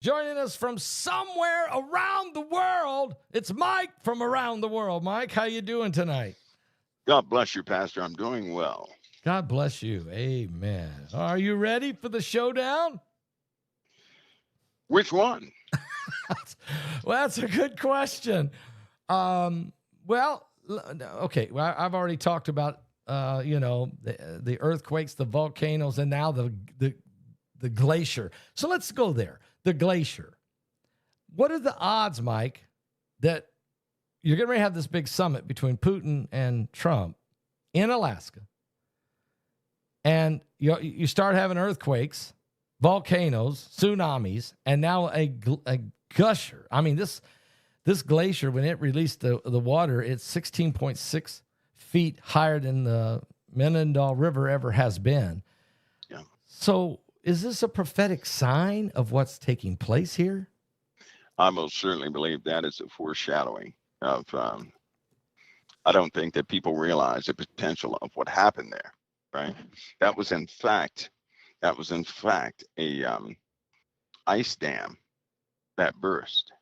Joining us from somewhere around the world, it's Mike from around the world. Mike, how you doing tonight? God bless you, Pastor. I'm doing well. God bless you. Amen. Are you ready for the showdown? Which one? Well, that's a good question. Okay. Well, I've already talked about, the earthquakes, the volcanoes, and now the glacier. So let's go there. The glacier. What are the odds, Mike, that you're going to have this big summit between Putin and Trump in Alaska, and you start having earthquakes, volcanoes, tsunamis, and now a gusher? I mean, this glacier, when it released the water, it's 16.6 feet higher than the Menindee River ever has been. Yeah. So is this a prophetic sign of what's taking place here? I most certainly believe that is a foreshadowing of. I don't think that people realize the potential of what happened there. Right. That was in fact. A ice dam that burst.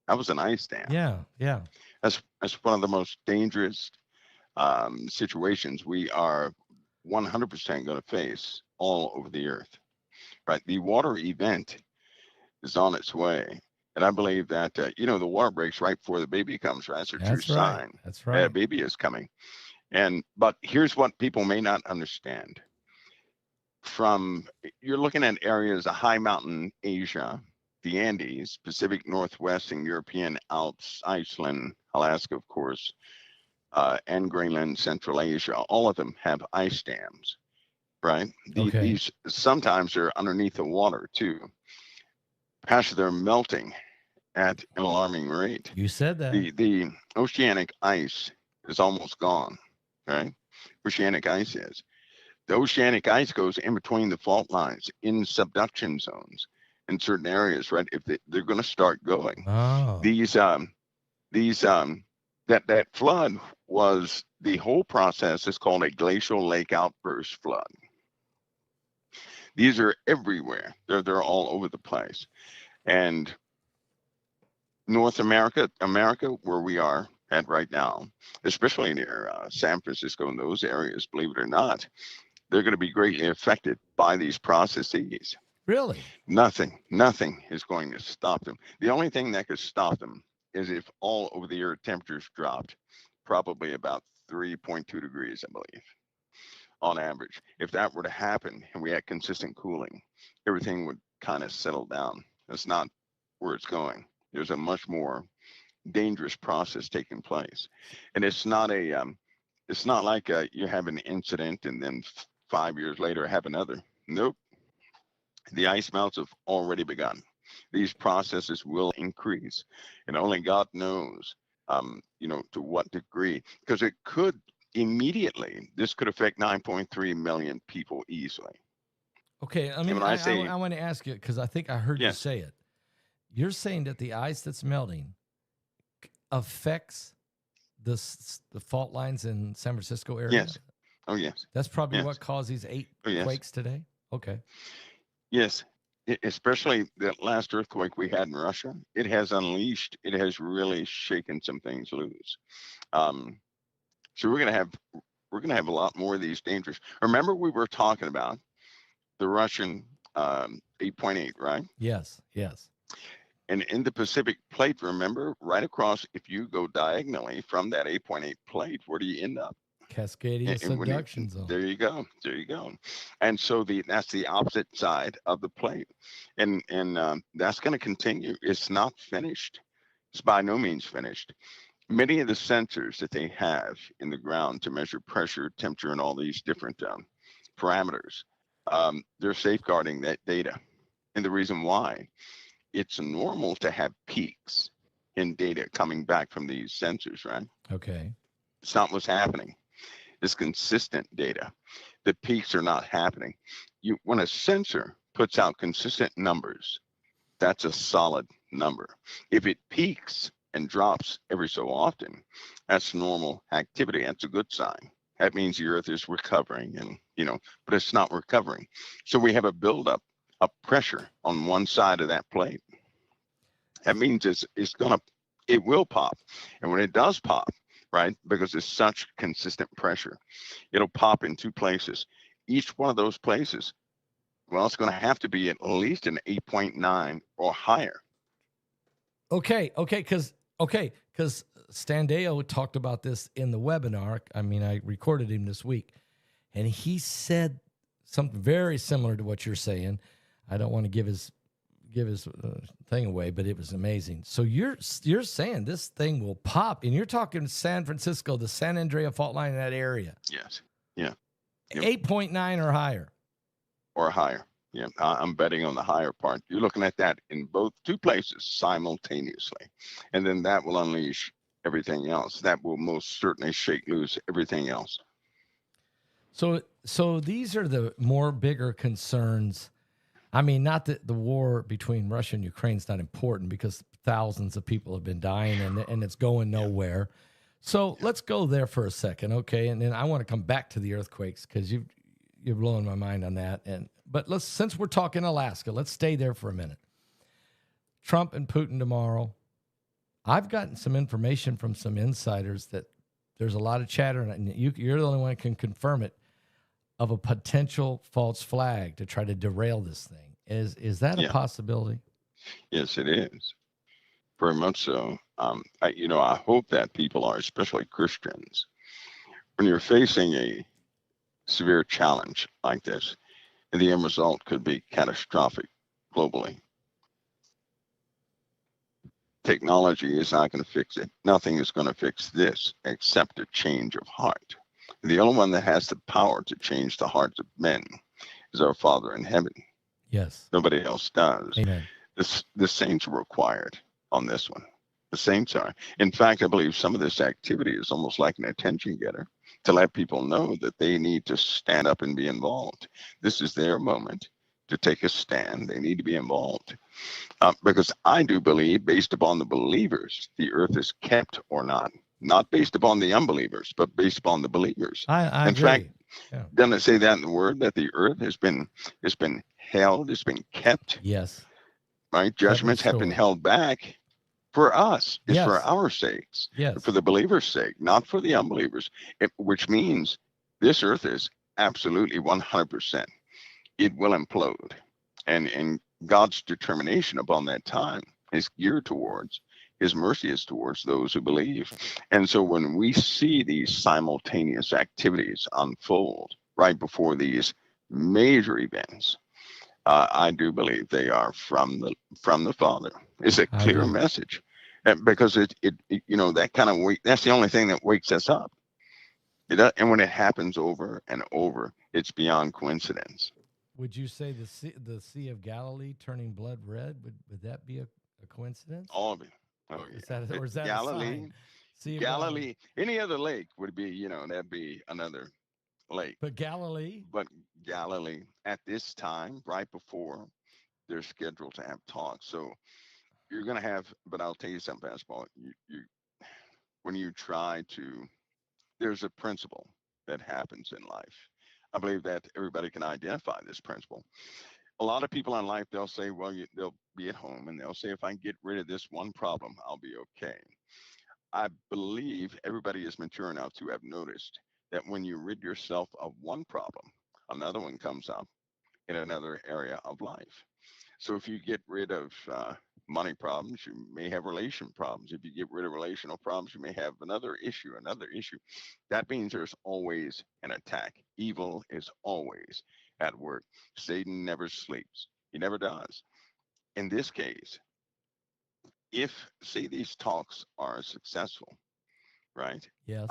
That was an ice dam. Yeah, yeah. That's one of the most dangerous situations we are 100% going to face all over the earth. Right. The water event is on its way. And I believe that, the water breaks right before the baby comes, right? That's a true That's right. sign That's that a right. baby is coming. But here's what people may not understand. You're looking at areas of high mountain Asia, the Andes, Pacific Northwest, and European Alps, Iceland, Alaska, of course, and Greenland, Central Asia. All of them have ice dams, right? Okay. These sometimes are underneath the water too. Pastor, they're melting at an alarming rate. You said that. The oceanic ice is almost gone, right? Oceanic ice is. The oceanic ice goes in between the fault lines in subduction zones in certain areas, right? If they're going to start going, Oh, these that flood was the whole process is called a glacial lake outburst flood. These are everywhere. They're all over the place, and North America, where we are at right now, especially near San Francisco and those areas, believe it or not, they're going to be greatly affected by these processes. really? Nothing is going to stop them. The only thing that could stop them is if all over the earth temperatures dropped, probably about 3.2 degrees, I believe, on average. If that were to happen and we had consistent cooling, everything would kind of settle down. That's not where it's going. There's a much more dangerous process taking place, and it's not like you have an incident and then 5 years later have another. Nope, the ice melts have already begun. These processes will increase, and only God knows, to what degree, because it could immediately. This could affect 9.3 million people easily. Okay. I And mean, when I I, say I want to ask you because I think I heard you yes, say it. You're saying that the ice that's melting affects the fault lines in San Francisco area. yes, oh yes, That's probably yes, what caused these 8 oh yes, quakes today. Okay. yes. Especially that last earthquake we had in Russia, it has really shaken some things loose. Um, so we're gonna have a lot more of these dangerous. Remember, we were talking about the Russian 8.8, right? Yes. Yes. And in the Pacific plate, remember, right across, if you go diagonally from that 8.8 plate, where do you end up? Cascadia And when you subduction zone. there you go, there you go. And so that's the opposite side of the plate, and that's going to continue. It's not finished. It's by no means finished. Many of the sensors that they have in the ground to measure pressure, temperature, and all these different parameters, they're safeguarding that data. And the reason why, it's normal to have peaks in data coming back from these sensors, right? Okay. It's not what's happening. It's consistent data. The peaks are not happening. When a sensor puts out consistent numbers, that's a solid number. If it peaks and drops every so often, that's normal activity. That's a good sign. That means the earth is recovering, but it's not recovering. So we have a buildup a pressure on one side of that plate, that means it will pop. And when it does pop, right, because it's such consistent pressure, it'll pop in two places. Each one of those places, well, it's going to have to be at least an 8.9 or higher. Because Standeo talked about this in the webinar. I mean, I recorded him this week, and he said something very similar to what you're saying. I don't want to give his thing away, but it was amazing. So you're saying this thing will pop, and you're talking San Francisco, the San Andreas fault line in that area. Yes. Yeah. Yep. 8.9 or higher. Or higher. Yeah, I'm betting on the higher part. You're looking at that in both two places simultaneously, and then that will unleash everything else. That will most certainly shake loose everything else. So these are the more bigger concerns. I mean, not that the war between Russia and Ukraine is not important, because thousands of people have been dying and it's going nowhere. So let's go there for a second, okay? And then I want to come back to the earthquakes, because you're blowing my mind on that. But since we're talking Alaska, let's stay there for a minute. Trump and Putin tomorrow. I've gotten some information from some insiders that there's a lot of chatter, and you're the only one who can confirm it, of a potential false flag to try to derail this thing. Is that a possibility? Yes, it is. Very much so. I hope that people are, especially Christians, when you're facing a severe challenge like this, and the end result could be catastrophic globally. Technology is not going to fix it. Nothing is going to fix this except a change of heart. The only one that has the power to change the hearts of men is our Father in heaven. Yes. Nobody else does. Amen. The saints are required on this one. The saints are. In fact, I believe some of this activity is almost like an attention getter to let people know that they need to stand up and be involved. This is their moment to take a stand. They need to be involved. Because I do believe, based upon the believers, the earth is kept or not based upon the unbelievers, but based upon the believers. I in agree. fact, doesn't it say that in the word, that the earth has been held, has been kept? Yes. Right? Judgments have been held back for us. It's for our sakes. Yes. For the believers' sake, not for the unbelievers. Which means this earth is absolutely 100%. It will implode. And God's determination upon that time is geared towards, his mercy is towards those who believe. And so when we see these simultaneous activities unfold right before these major events, I do believe they are from the Father. It's a clear message, because it that kind of that's the only thing that wakes us up. And when it happens over and over, it's beyond coincidence. Would you say the Sea of Galilee turning blood red, would that be a coincidence? All of it. Oh, yeah. Is that Galilee? A sign? Galilee. Any other lake would be, that'd be another lake. But Galilee? But Galilee, at this time, right before they're scheduled to have talks. So you're going to have, but I'll tell you something, Pascal. When you try to, there's a principle that happens in life. I believe that everybody can identify this principle. A lot of people in life, they'll say, well, they'll be at home and they'll say, if I can get rid of this one problem, I'll be okay. I believe everybody is mature enough to have noticed that when you rid yourself of one problem, another one comes up in another area of life. So if you get rid of money problems, you may have relation problems. If you get rid of relational problems, you may have another issue. That means there's always an attack. Evil is always at work. Satan never sleeps. He never does. In this case, if, say, these talks are successful, right? Yes.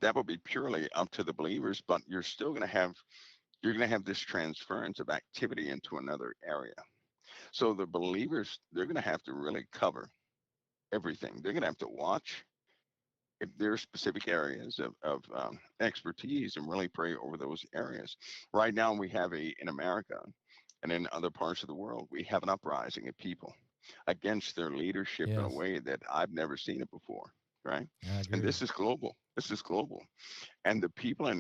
That will be purely up to the believers, but you're going to have this transference of activity into another area. So the believers, they're going to have to really cover everything. They're going to have to watch if there are specific areas of expertise and really pray over those areas. Right now, we have in America and in other parts of the world, we have an uprising of people against their leadership in a way that I've never seen it before, right? And this is global. And the people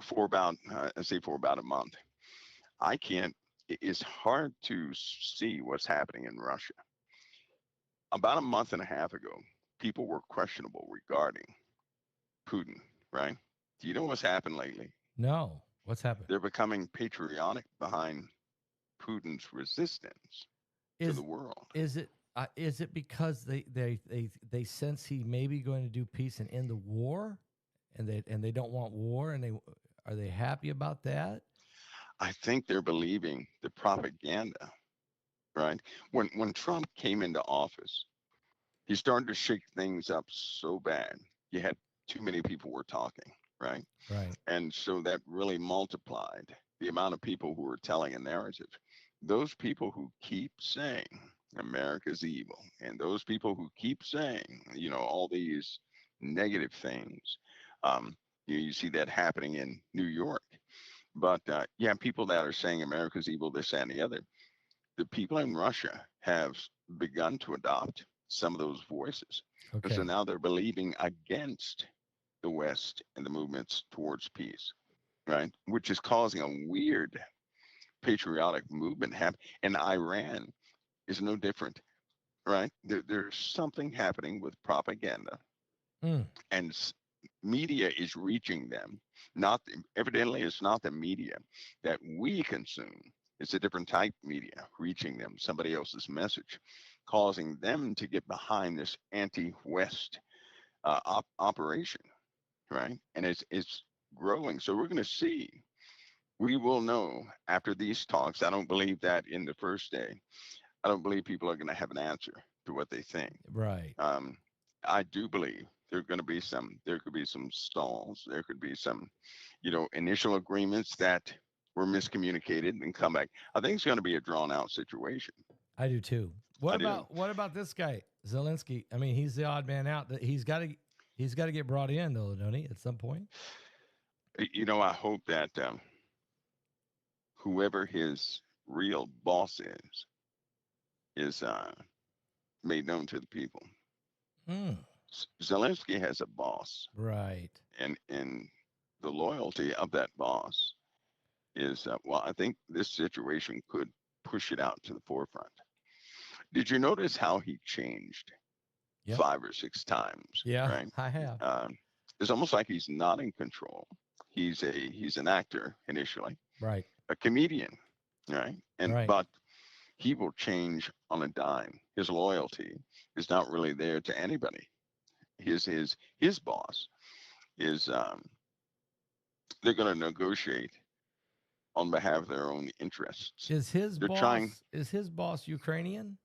for about a month, I can't it's hard to see what's happening in Russia. About a month and a half ago, people were questionable regarding Putin, right? Do you know what's happened lately? No. What's happened? They're becoming patriotic behind Putin's resistance to the Is world. is it because they sense he may be going to do peace and end the war, and they don't want war, and are they happy about that? I think they're believing the propaganda, right? When Trump came into office, he started to shake things up so bad. You had too many people were talking, right? Right. And so that really multiplied the amount of people who were telling a narrative. Those people who keep saying America's evil, and those people who keep saying, all these negative things, you see that happening in New York. But yeah, people that are saying America's evil, this and the other. The people in Russia have begun to adopt some of those voices. And so Okay. now they're believing against the West and the movements towards peace, right? Which is causing a weird patriotic movement happen. And Iran is no different, right? There's something happening with propaganda, Mm. and media is reaching them. Not evidently, it's not the media that we consume. It's a different type media reaching them, somebody else's message, causing them to get behind this anti-West operation, right? And it's growing. So we're going to see. We will know after these talks. I don't believe that in the first day. I don't believe people are going to have an answer to what they think. Right. I do believe there could be some stalls. There could be some, initial agreements that were miscommunicated and come back. I think it's going to be a drawn out situation. I do too. I do. What about this guy Zelensky? I mean, he's the odd man out. That he's got to get brought in though, don't he? At some point. I hope that whoever his real boss is made known to the people. Mm. Zelensky has a boss, Right. and the loyalty of that boss is well. I think this situation could push it out to the forefront. Did you notice how he changed Yep. 5 or 6 times? Yeah, Right. I have. It's almost like he's not in control. He's an actor initially, Right. a comedian, right? Right. But he will change on a dime. His loyalty is not really there to anybody. His boss is they're going to negotiate on behalf of their own interests. They're trying. Is his boss Ukrainian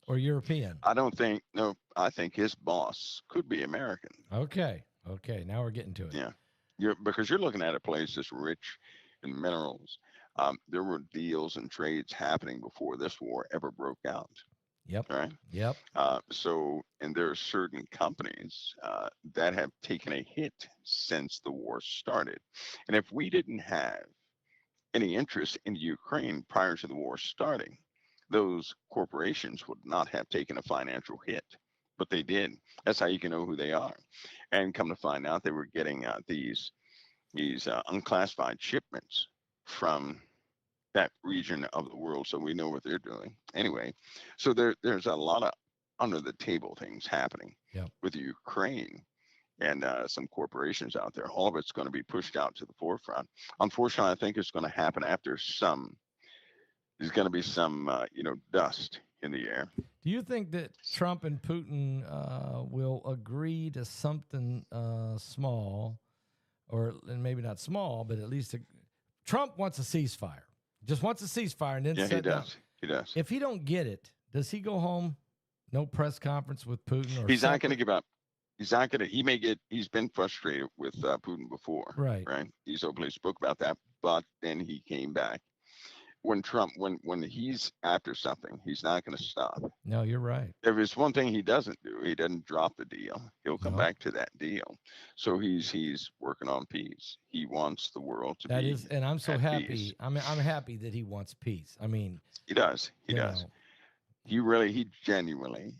or European? I don't think. No, I think his boss could be American. Okay. Okay. Now we're getting to it. Yeah, because you're looking at a place that's rich in minerals. There were deals and trades happening before this war ever broke out. Yep. Right. Yep. And there are certain companies that have taken a hit since the war started. And if we didn't have any interest in Ukraine prior to the war starting, those corporations would not have taken a financial hit. But they did. That's how you can know who they are. And come to find out, they were getting these unclassified shipments from that region of the world, so we know what they're doing. Anyway, so there's a lot of under the table things happening with Ukraine and some corporations out there. All of it's going to be pushed out to the forefront. Unfortunately, I think it's going to happen after there's going to be some dust in the air. Do you think that Trump and Putin will agree to something small, or maybe not small, but at least Trump wants a ceasefire? Just wants a ceasefire and then he down. does. He does. If he don't get it, does he go home? No press conference with Putin? Or he's not going to give up. He's not going to. He's been frustrated with Putin before. Right. Right. He's openly spoke about that, but then he came back. When he's after something, he's not going to stop. No, you're right. If it's one thing he doesn't do, he doesn't drop the deal. He'll come back to that deal. So he's working on peace. He wants the world to be. And I'm so happy. Peace. I'm happy that he wants peace. I mean, he does. He does. He genuinely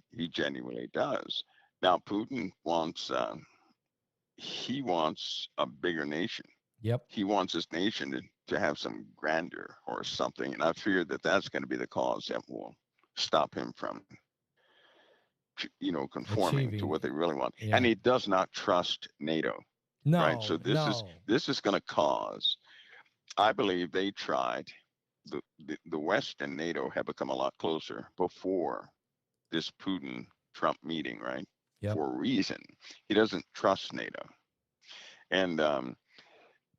does. Now Putin wants he wants a bigger nation. Yep. He wants his nation to have some grandeur or something. And I fear that that's going to be the cause that will stop him from, conforming to Achieving. what they really want. And Yeah. he does not trust NATO, right? So No, this is no. this is going to cause. I believe they tried. The West and NATO have become a lot closer before this Putin Trump meeting, right? Yep. For a reason. He doesn't trust NATO. And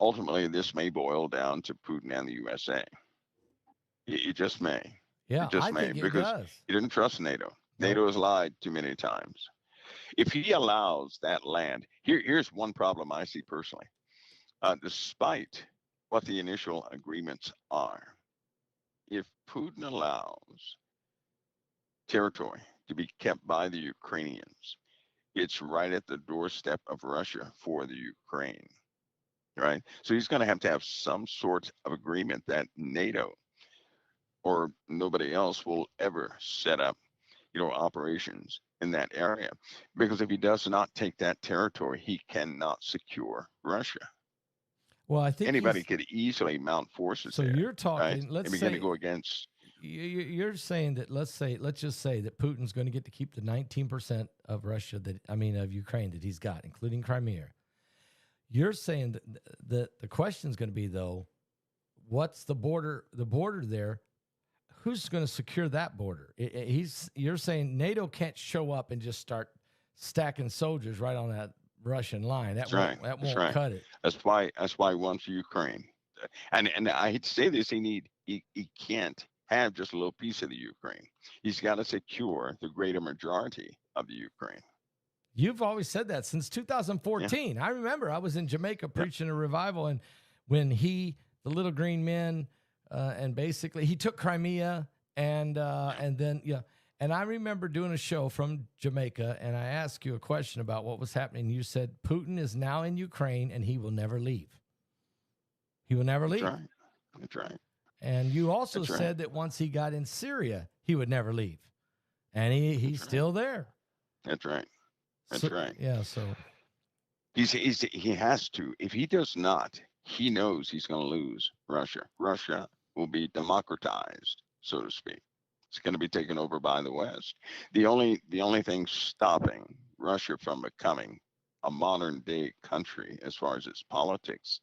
ultimately, this may boil down to Putin and the USA. It just may. Yeah, It just I may, think it because does. he didn't trust NATO. Nope. NATO has lied too many times. If he allows that land, here's one problem I see personally. Despite what the initial agreements are, if Putin allows territory to be kept by the Ukrainians, it's right at the doorstep of Russia for the Ukraine, right? So he's going to have some sort of agreement that NATO or nobody else will ever set up, operations in that area. Because if he does not take that territory, he cannot secure Russia. Well, I think Anybody he's. could easily mount forces So there, you're right? talking. Let's And begin to say go against. you're saying that. Let's just say that Putin's going to get to keep the 19% of Russia of Ukraine that he's got, including Crimea. You're saying that the question is going to be though, what's the border? The border there. Who's going to secure that border? You're saying NATO can't show up and just start stacking soldiers right on that Russian line. That That's right. won't that That's won't right. cut it. That's why he wants Ukraine. And I hate to say this, he can't have just a little piece of the Ukraine. He's got to secure the greater majority of the Ukraine. You've always said that since Yeah. 2014. I remember I was in Jamaica Yeah. preaching a revival, and when the little green men, and basically he took Crimea, and then and I remember doing a show from Jamaica, and I asked you a question about what was happening. You said Putin is now in Ukraine, and he will never leave. He will never That's leave. right. That's right. And you also That's right. said that once he got in Syria, he would never leave, and he's That's right. still there. That's right. That's So, right. yeah. So He has to. If he does not, he knows he's going to lose Russia. Russia will be democratized, so to speak. It's going to be taken over by the West. The only thing stopping Russia from becoming a modern day country as far as its politics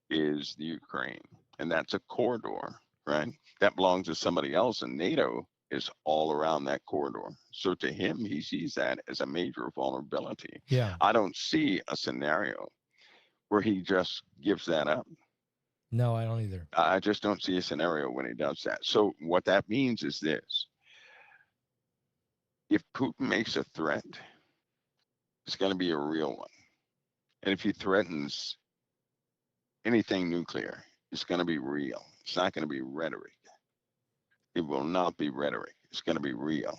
is the Ukraine, and that's a corridor, right? That belongs to somebody else, and NATO is all around that corridor. So to him, he sees that as a major vulnerability. yeah. I don't see a scenario where he just gives that up. No, I don't either. I just don't see a scenario when he does that. So what that means is this: if Putin makes a threat, it's going to be a real one, and if he threatens anything nuclear, it's going to be real. It's not going to be rhetoric. It will not be rhetoric. It's going to be real.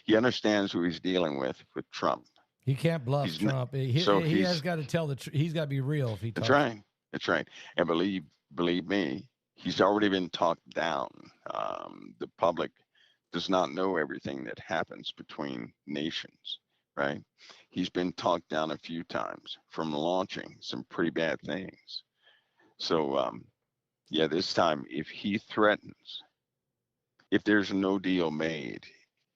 He understands who he's dealing with Trump. He can't bluff He's n- Trump. so He has he's got to tell the truth. He's got to be real if he that's talks. right. That's right. And believe me, he's already been talked down. The public does not know everything that happens between nations, right? He's been talked down a few times from launching some pretty bad things. So yeah, this time if he threatens, if there's no deal made,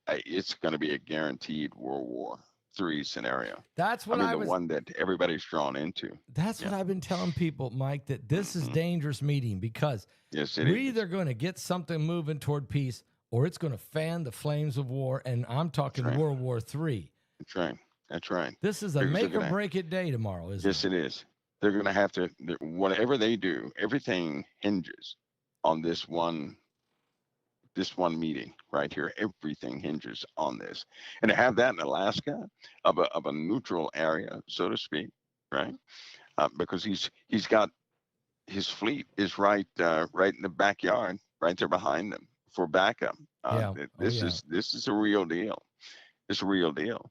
it's going to be a guaranteed World War III scenario. That's I what mean, I the was. one that everybody's drawn into. That's Yeah. what I've been telling people, Mike. That this is Hmm. dangerous meeting because Yes, it we're is. either going to get something moving toward peace or it's going to fan the flames of war. And I'm That's talking right. World War III. That's right. That's right. This is a Because they're make or gonna. break it day tomorrow, isn't Yes, it? it is. They're gonna have to. Whatever they do, everything hinges on this one meeting right here. Everything hinges on this, and to have that in Alaska, of a neutral area, so to speak, right? Because he's got his fleet is right in the backyard, right there behind them for backup. Yeah. Oh This yeah. is a real deal. It's a real deal.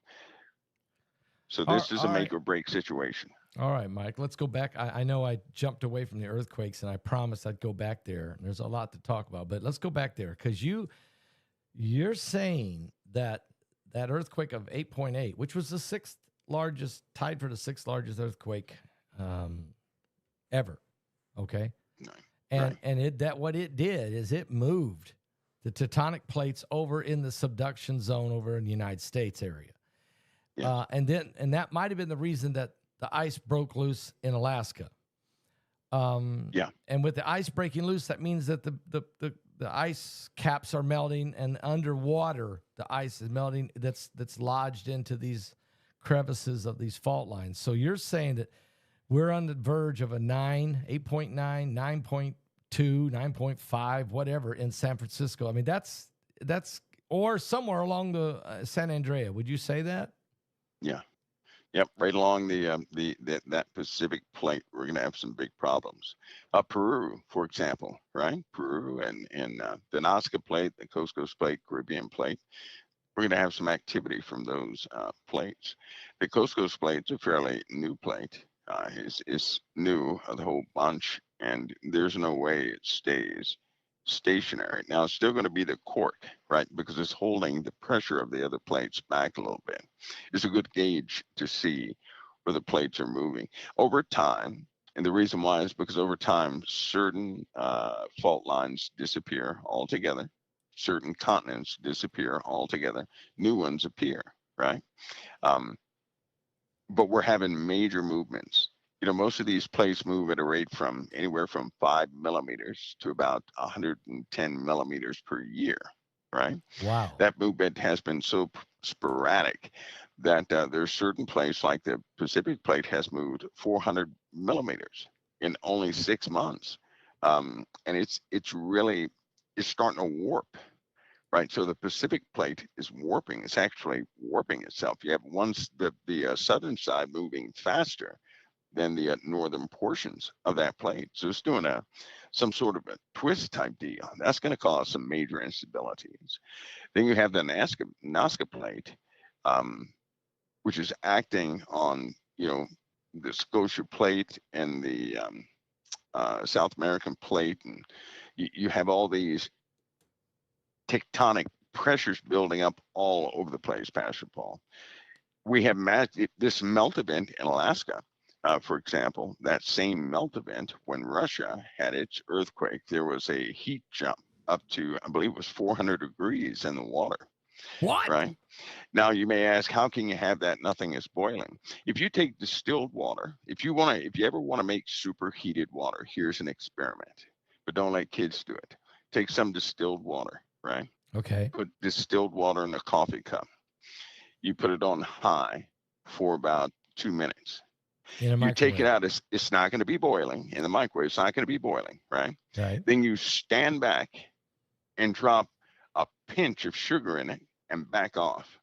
So All this is a right. make or break situation. All right, Mike, let's go back. I know I jumped away from the earthquakes and I promised I'd go back there. There's a lot to talk about, but let's go back there because you're saying that that earthquake of 8.8, which was the sixth largest, tied for the sixth largest earthquake ever. Okay. No. Right. What it did is it moved the tectonic plates over in the subduction zone over in the United States area. Yes. And that might have been the reason that the ice broke loose in Alaska. Yeah. And with the ice breaking loose, that means that the ice caps are melting, and underwater the ice is melting. That's lodged into these crevices of these fault lines. So you're saying that we're on the verge of a 8.9, 9.2, 9.5, whatever in San Francisco. I mean, that's or somewhere along the San Andrea. Would you say that? Yeah. Yep, right along that Pacific plate, we're going to have some big problems. Peru, for example, right? Peru and the Nazca plate, the Coscos plate, Caribbean plate. We're going to have some activity from those plates. The Coscos plate's a fairly new plate. It's new, the whole bunch, and there's no way it stays stationary. Now, it's still going to be the cork, right? Because it's holding the pressure of the other plates back a little bit. It's a good gauge to see where the plates are moving over time. And the reason why is because over time, certain fault lines disappear altogether, certain continents disappear altogether, new ones appear, right? Um, but we're having major movements. Most of these plates move at a rate from anywhere from 5 millimeters to about 110 millimeters per year, right? Wow. That movement has been so sporadic that there's certain plates like the Pacific plate has moved 400 millimeters in only 6 months. And it's starting to warp, right? So the Pacific plate is warping. It's actually warping itself. You have the southern side moving faster than the northern portions of that plate. So it's doing some sort of a twist type deal. That's going to cause some major instabilities. Then you have the Nazca plate, which is acting on the Scotia plate and the South American plate, and you have all these tectonic pressures building up all over the place, Pastor Paul. We have this melt event in Alaska, for example. That same melt event, when Russia had its earthquake, there was a heat jump up to, I believe it was 400 degrees in the water, What? right? Now you may ask, how can you have that? Nothing is boiling. If you take distilled water, if you ever want to make superheated water, here's an experiment, but don't let kids do it. Take some distilled water, right? Okay. Put distilled water in a coffee cup. You put it on high for about 2 minutes. In a You take it microwave. out, it's not going to be boiling in the microwave. It's not going to be boiling, right? Right. Then you stand back and drop a pinch of sugar in it and back off.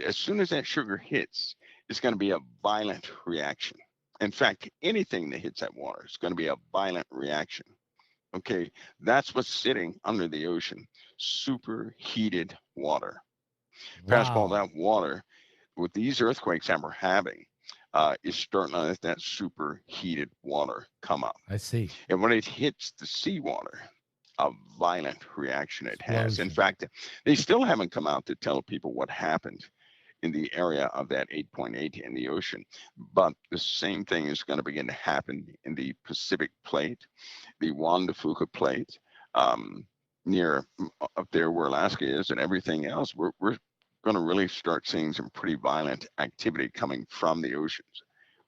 As soon as that sugar hits, it's going to be a violent reaction. In fact, anything that hits that water is going to be a violent reaction. Okay, that's what's sitting under the ocean, superheated water. Fastball, Wow. that water with these earthquakes that we're having is starting to let that superheated water come up. I see. And when it hits the seawater, a violent reaction it has. In Explosion. fact, they still haven't come out to tell people what happened in the area of that 8.8 in the ocean. But the same thing is going to begin to happen in the Pacific plate, the Juan de Fuca plate, near up there where Alaska is, and everything else. We're going to really start seeing some pretty violent activity coming from the oceans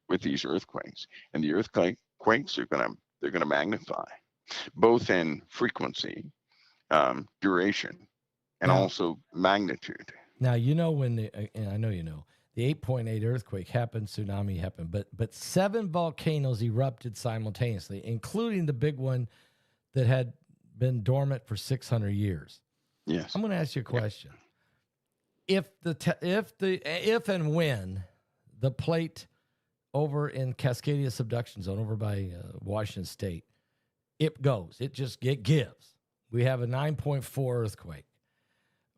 with these earthquakes, and the earthquakes are they're going to magnify both in frequency, duration, and Now, also magnitude. when and I know the 8.8 earthquake happened, tsunami happened, but 7 volcanoes erupted simultaneously, including the big one that had been dormant for 600 years. Yes. I'm going to ask you a Yeah. question. If and when the plate over in Cascadia subduction zone over by Washington State, it gives. We have a 9.4 earthquake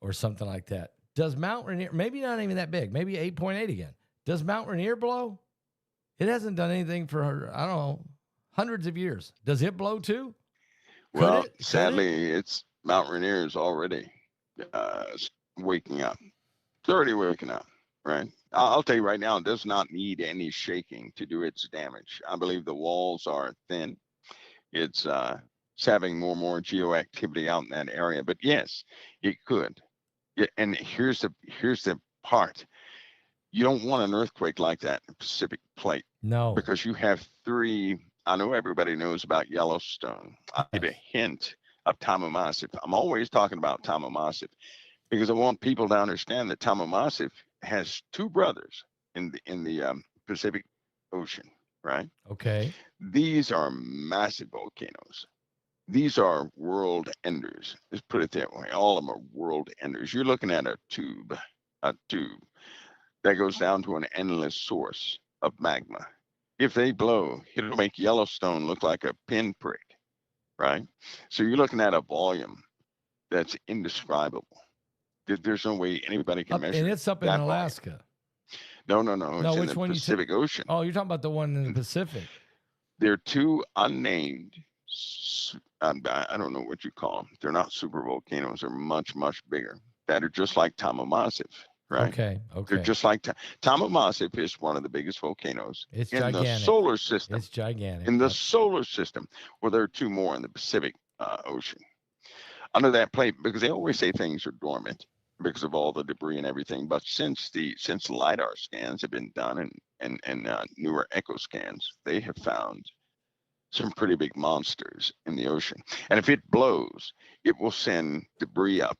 or something like that. Does Mount Rainier, maybe not even that big, maybe 8.8 again. Does Mount Rainier blow? It hasn't done anything for, I don't know, hundreds of years. Does it blow too? Could Well, it? Could it? sadly, it's Mount Rainier is already uh, waking up. It's already waking up, right? I'll tell you right now, it does not need any shaking to do its damage. I believe the walls are thin. It's It's having more and more geoactivity out in that area. But yes, it could. Yeah, and here's the part. You don't want an earthquake like that in the Pacific Plate No. because you have three. I know everybody knows about Yellowstone. I'll give you Yes. a hint of Tamaulipas. I'm always talking about Tamaulipas because I want people to understand that Tamaulipas has two brothers in the Pacific Ocean, right? Okay. These are massive volcanoes. These are world enders. Let's put it that way. All of them are world enders. You're looking at a tube that goes down to an endless source of magma. If they blow, it'll make Yellowstone look like a pinprick, right? So you're looking at a volume that's indescribable. There's no way anybody can And measure it's up in that volume. Alaska. No, No, it's in which the one you took? Pacific Ocean. Oh, you're talking about the one in the Pacific. They're two unnamed, I don't know what you call them. They're not super volcanoes. They're much, much bigger that are just like Tamaulipas, right? Okay. They're Okay. just like Tamaulipas is one of the biggest volcanoes It's in the gigantic. solar system. It's gigantic. In the Yep. solar system, well, there are two more in the Pacific Ocean under that plate because they always say things are dormant because of all the debris and everything. But since lidar scans have been done and newer echo scans, they have found some pretty big monsters in the ocean. And if it blows, it will send debris up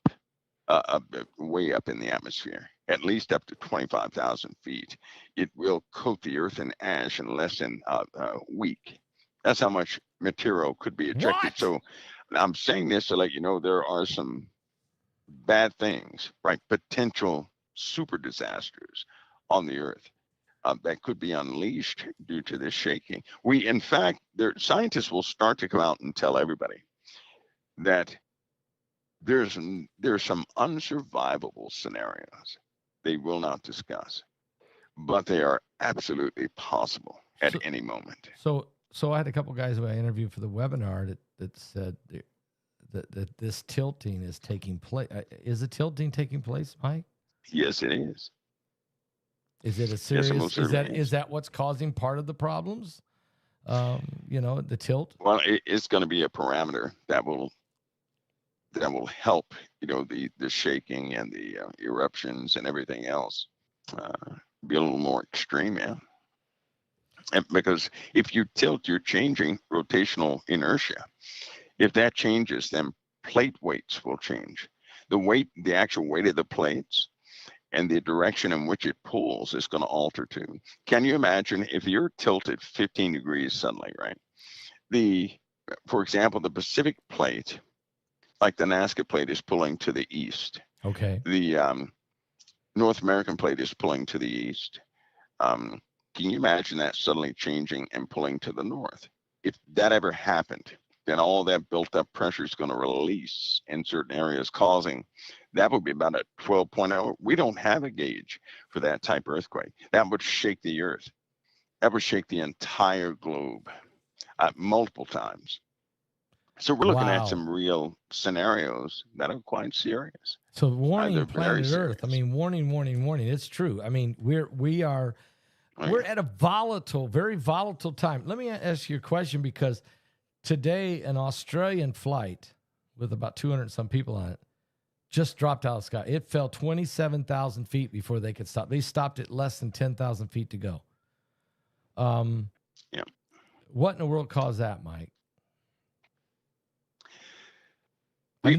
way up in the atmosphere, at least up to 25,000 feet. It will coat the earth in ash in less than a week. That's how much material could be ejected. What? So I'm saying this to let you know there are some bad things, right? Potential super disasters on the earth that could be unleashed due to this shaking. In fact, scientists will start to come out and tell everybody that there's some unsurvivable scenarios they will not discuss, but they are absolutely possible at So, any moment. so I had a couple guys who I interviewed for the webinar that said that this tilting is taking place. Is the tilting taking place, Mike? Yes, it is. Is it a Yes, it serious? most certainly Is that what's causing part of the problems? The tilt. Well, it's going to be a parameter that will help, the shaking and the eruptions and everything else be a little more extreme, yeah. And because if you tilt, you're changing rotational inertia. If that changes, then plate weights will change. The actual weight of the plates and the direction in which it pulls is going to alter too. Can you imagine if you're tilted 15 degrees suddenly, right? For example, the Pacific plate, like the Nazca plate, is pulling to the east. Okay. The North American plate is pulling to the east. Can you imagine that suddenly changing and pulling to the north? If that ever happened, then all that built up pressure is going to release in certain areas, causing that would be about a 12.0. We don't have a gauge for that type of earthquake. That would shake the earth. That would shake the entire globe multiple times. So we're looking at Wow. some real scenarios that are quite serious. So warning, They're very planet Earth. I serious. mean, warning, warning, warning. It's true. I mean, we're Oh, yeah. at a very volatile time. Let me ask you a question because today an Australian flight with about 200 some people on it just dropped out of the sky. It fell 27,000 feet before they could stop. They stopped at less than 10,000 feet to go. Yeah. What in the world caused that, Mike? There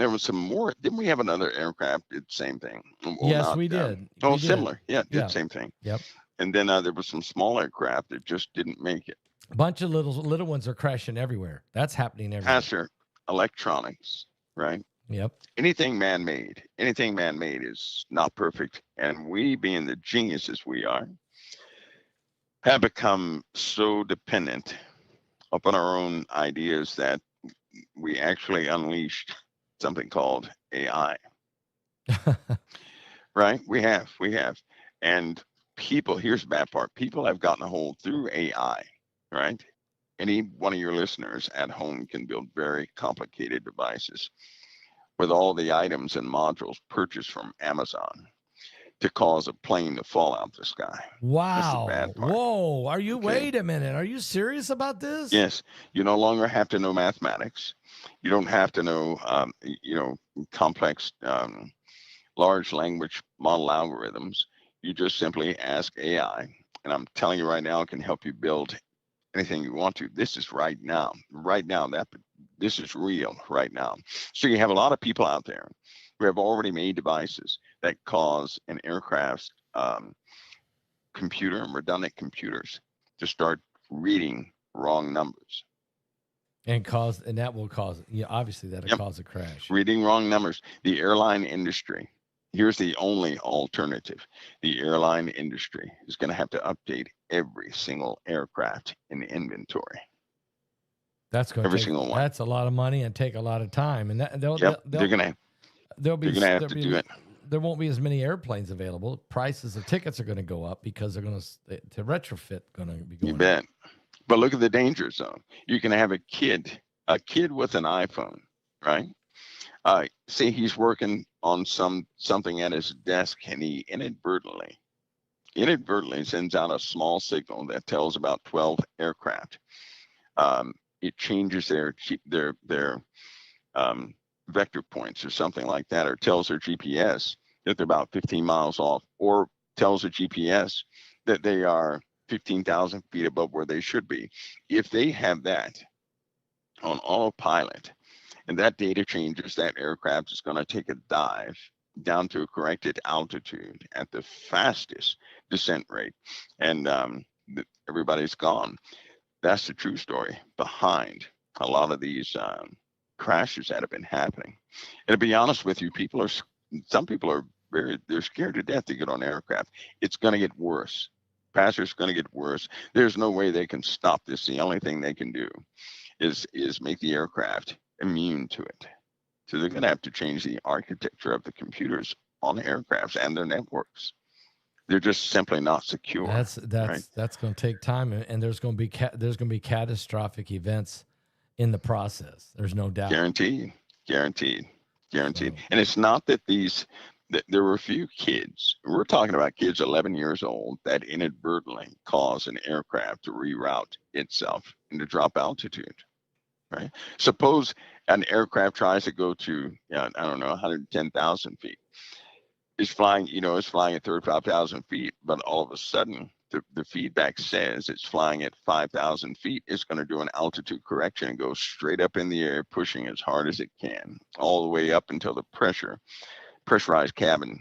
was some more. Didn't we have another aircraft did the same thing? Well, Yes, not, we did. oh, We did. similar. Yeah, did Yeah. the same thing. Yep. And then there was some small aircraft that just didn't make it. A bunch of little ones are crashing everywhere. That's happening everywhere. Pastor, electronics, right? Yep. Anything man-made is not perfect. And we, being the geniuses we are, have become so dependent upon our own ideas that we actually unleashed something called AI. Right? We have. And here's the bad part. People have gotten a hold through AI, right? Any one of your listeners at home can build very complicated devices with all the items and modules purchased from Amazon to cause a plane to fall out the sky. That's the Wow. bad part. Whoa. Okay. Wait a minute. Are you serious about this? Yes, you no longer have to know mathematics. You don't have to know, complex large language model algorithms. You just simply ask AI, and I'm telling you right now, it can help you build anything you want to. This is right now, that this is real right now. So you have a lot of people out there who have already made devices that cause an aircraft's computer and redundant computers to start reading wrong numbers. And that will cause, yeah, obviously that'll Yep, cause a crash. reading wrong numbers. The airline industry, here's the only alternative. The airline industry is going to have to update every single aircraft in the inventory. That's going to Every take, single one. that's a lot of money and take a lot of time. And that, They're gonna have to do it. There won't be as many airplanes available. Prices of tickets are going to go up because they're going to retrofit going to be going You bet. up. But look at the danger zone. You can have a kid with an iPhone, right? Say he's working on something at his desk, and he inadvertently sends out a small signal that tells about 12 aircraft. It changes their vector points or something like that, or tells their GPS that they're about 15 miles off, or tells the GPS that they are 15,000 feet above where they should be. If they have that on autopilot and that data changes, that aircraft is going to take a dive down to a corrected altitude at the fastest descent rate, and everybody's gone. That's the true story behind a lot of these crashes that have been happening. And to be honest with you, some people are they're scared to death to get on aircraft. It's going to get worse. Passengers going to get worse. There's no way they can stop this. The only thing they can do is make the aircraft immune to it. So they're going to have to change the architecture of the computers on the aircrafts and their networks. They're just simply not secure. That's right? that's going to take time, and there's going to be catastrophic events in the process. There's no doubt. Guaranteed. So. And it's not that there were a few kids. We're talking about kids 11 years old that inadvertently caused an aircraft to reroute itself and to drop altitude. Right? Suppose an aircraft tries to go to, 110,000 feet. It's flying at 35,000 feet, but all of a sudden the feedback says it's flying at 5,000 feet. It's going to do an altitude correction and go straight up in the air, pushing as hard as it can, all the way up until the pressurized cabin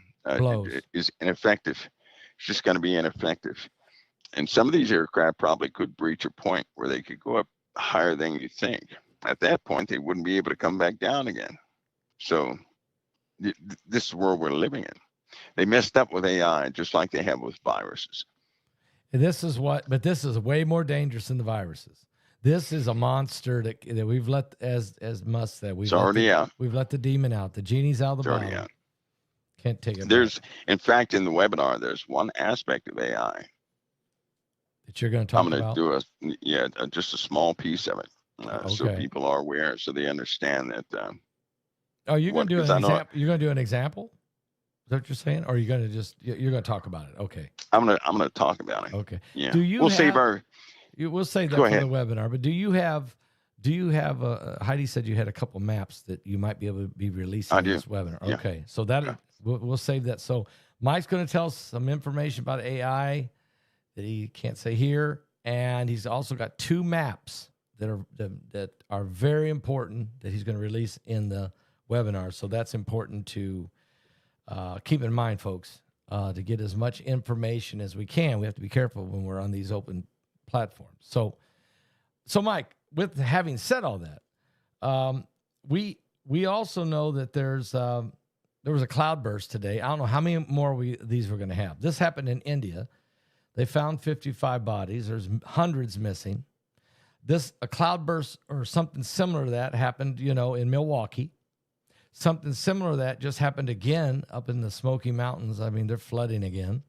is ineffective. It's just going to be ineffective. And some of these aircraft probably could reach a point where they could go up higher than you think. At that point, they wouldn't be able to come back down again. So this is where we're living in. They messed up with AI just like they have with viruses. This is way more dangerous than the viruses. This is a monster that we've let, as Musk said, It's already out. We've let the demon out. The genie's out of the bottle. Out. Can't take it. In fact, in the webinar, there's one aspect of AI that you're going to talk about. I'm going to do just a small piece of it, so people are aware, so they understand that. You're going to do an example. You're going to do an example. Is that what you're saying, or are you going to you're going to talk about it? Okay. I'm going to talk about it. Okay. Yeah. We'll save that for ahead. the webinar. But do you have Heidi said you had a couple maps that you might be able to be releasing in this webinar. Yeah. Okay. So we'll save that. So Mike's going to tell us some information about AI that he can't say here, and he's also got two maps that are very important that he's going to release in the webinar. So that's important to keep in mind, folks, to get as much information as we can. We have to be careful when we're on these open platforms. So Mike, with having said all that, we also know that there was a cloudburst today. I don't know how many more these we're going to have. This happened in India. They found 55 bodies. There's hundreds missing. A cloudburst or something similar to that happened, in Milwaukee. Something similar to that just happened again up in the Smoky Mountains. I mean, they're flooding again.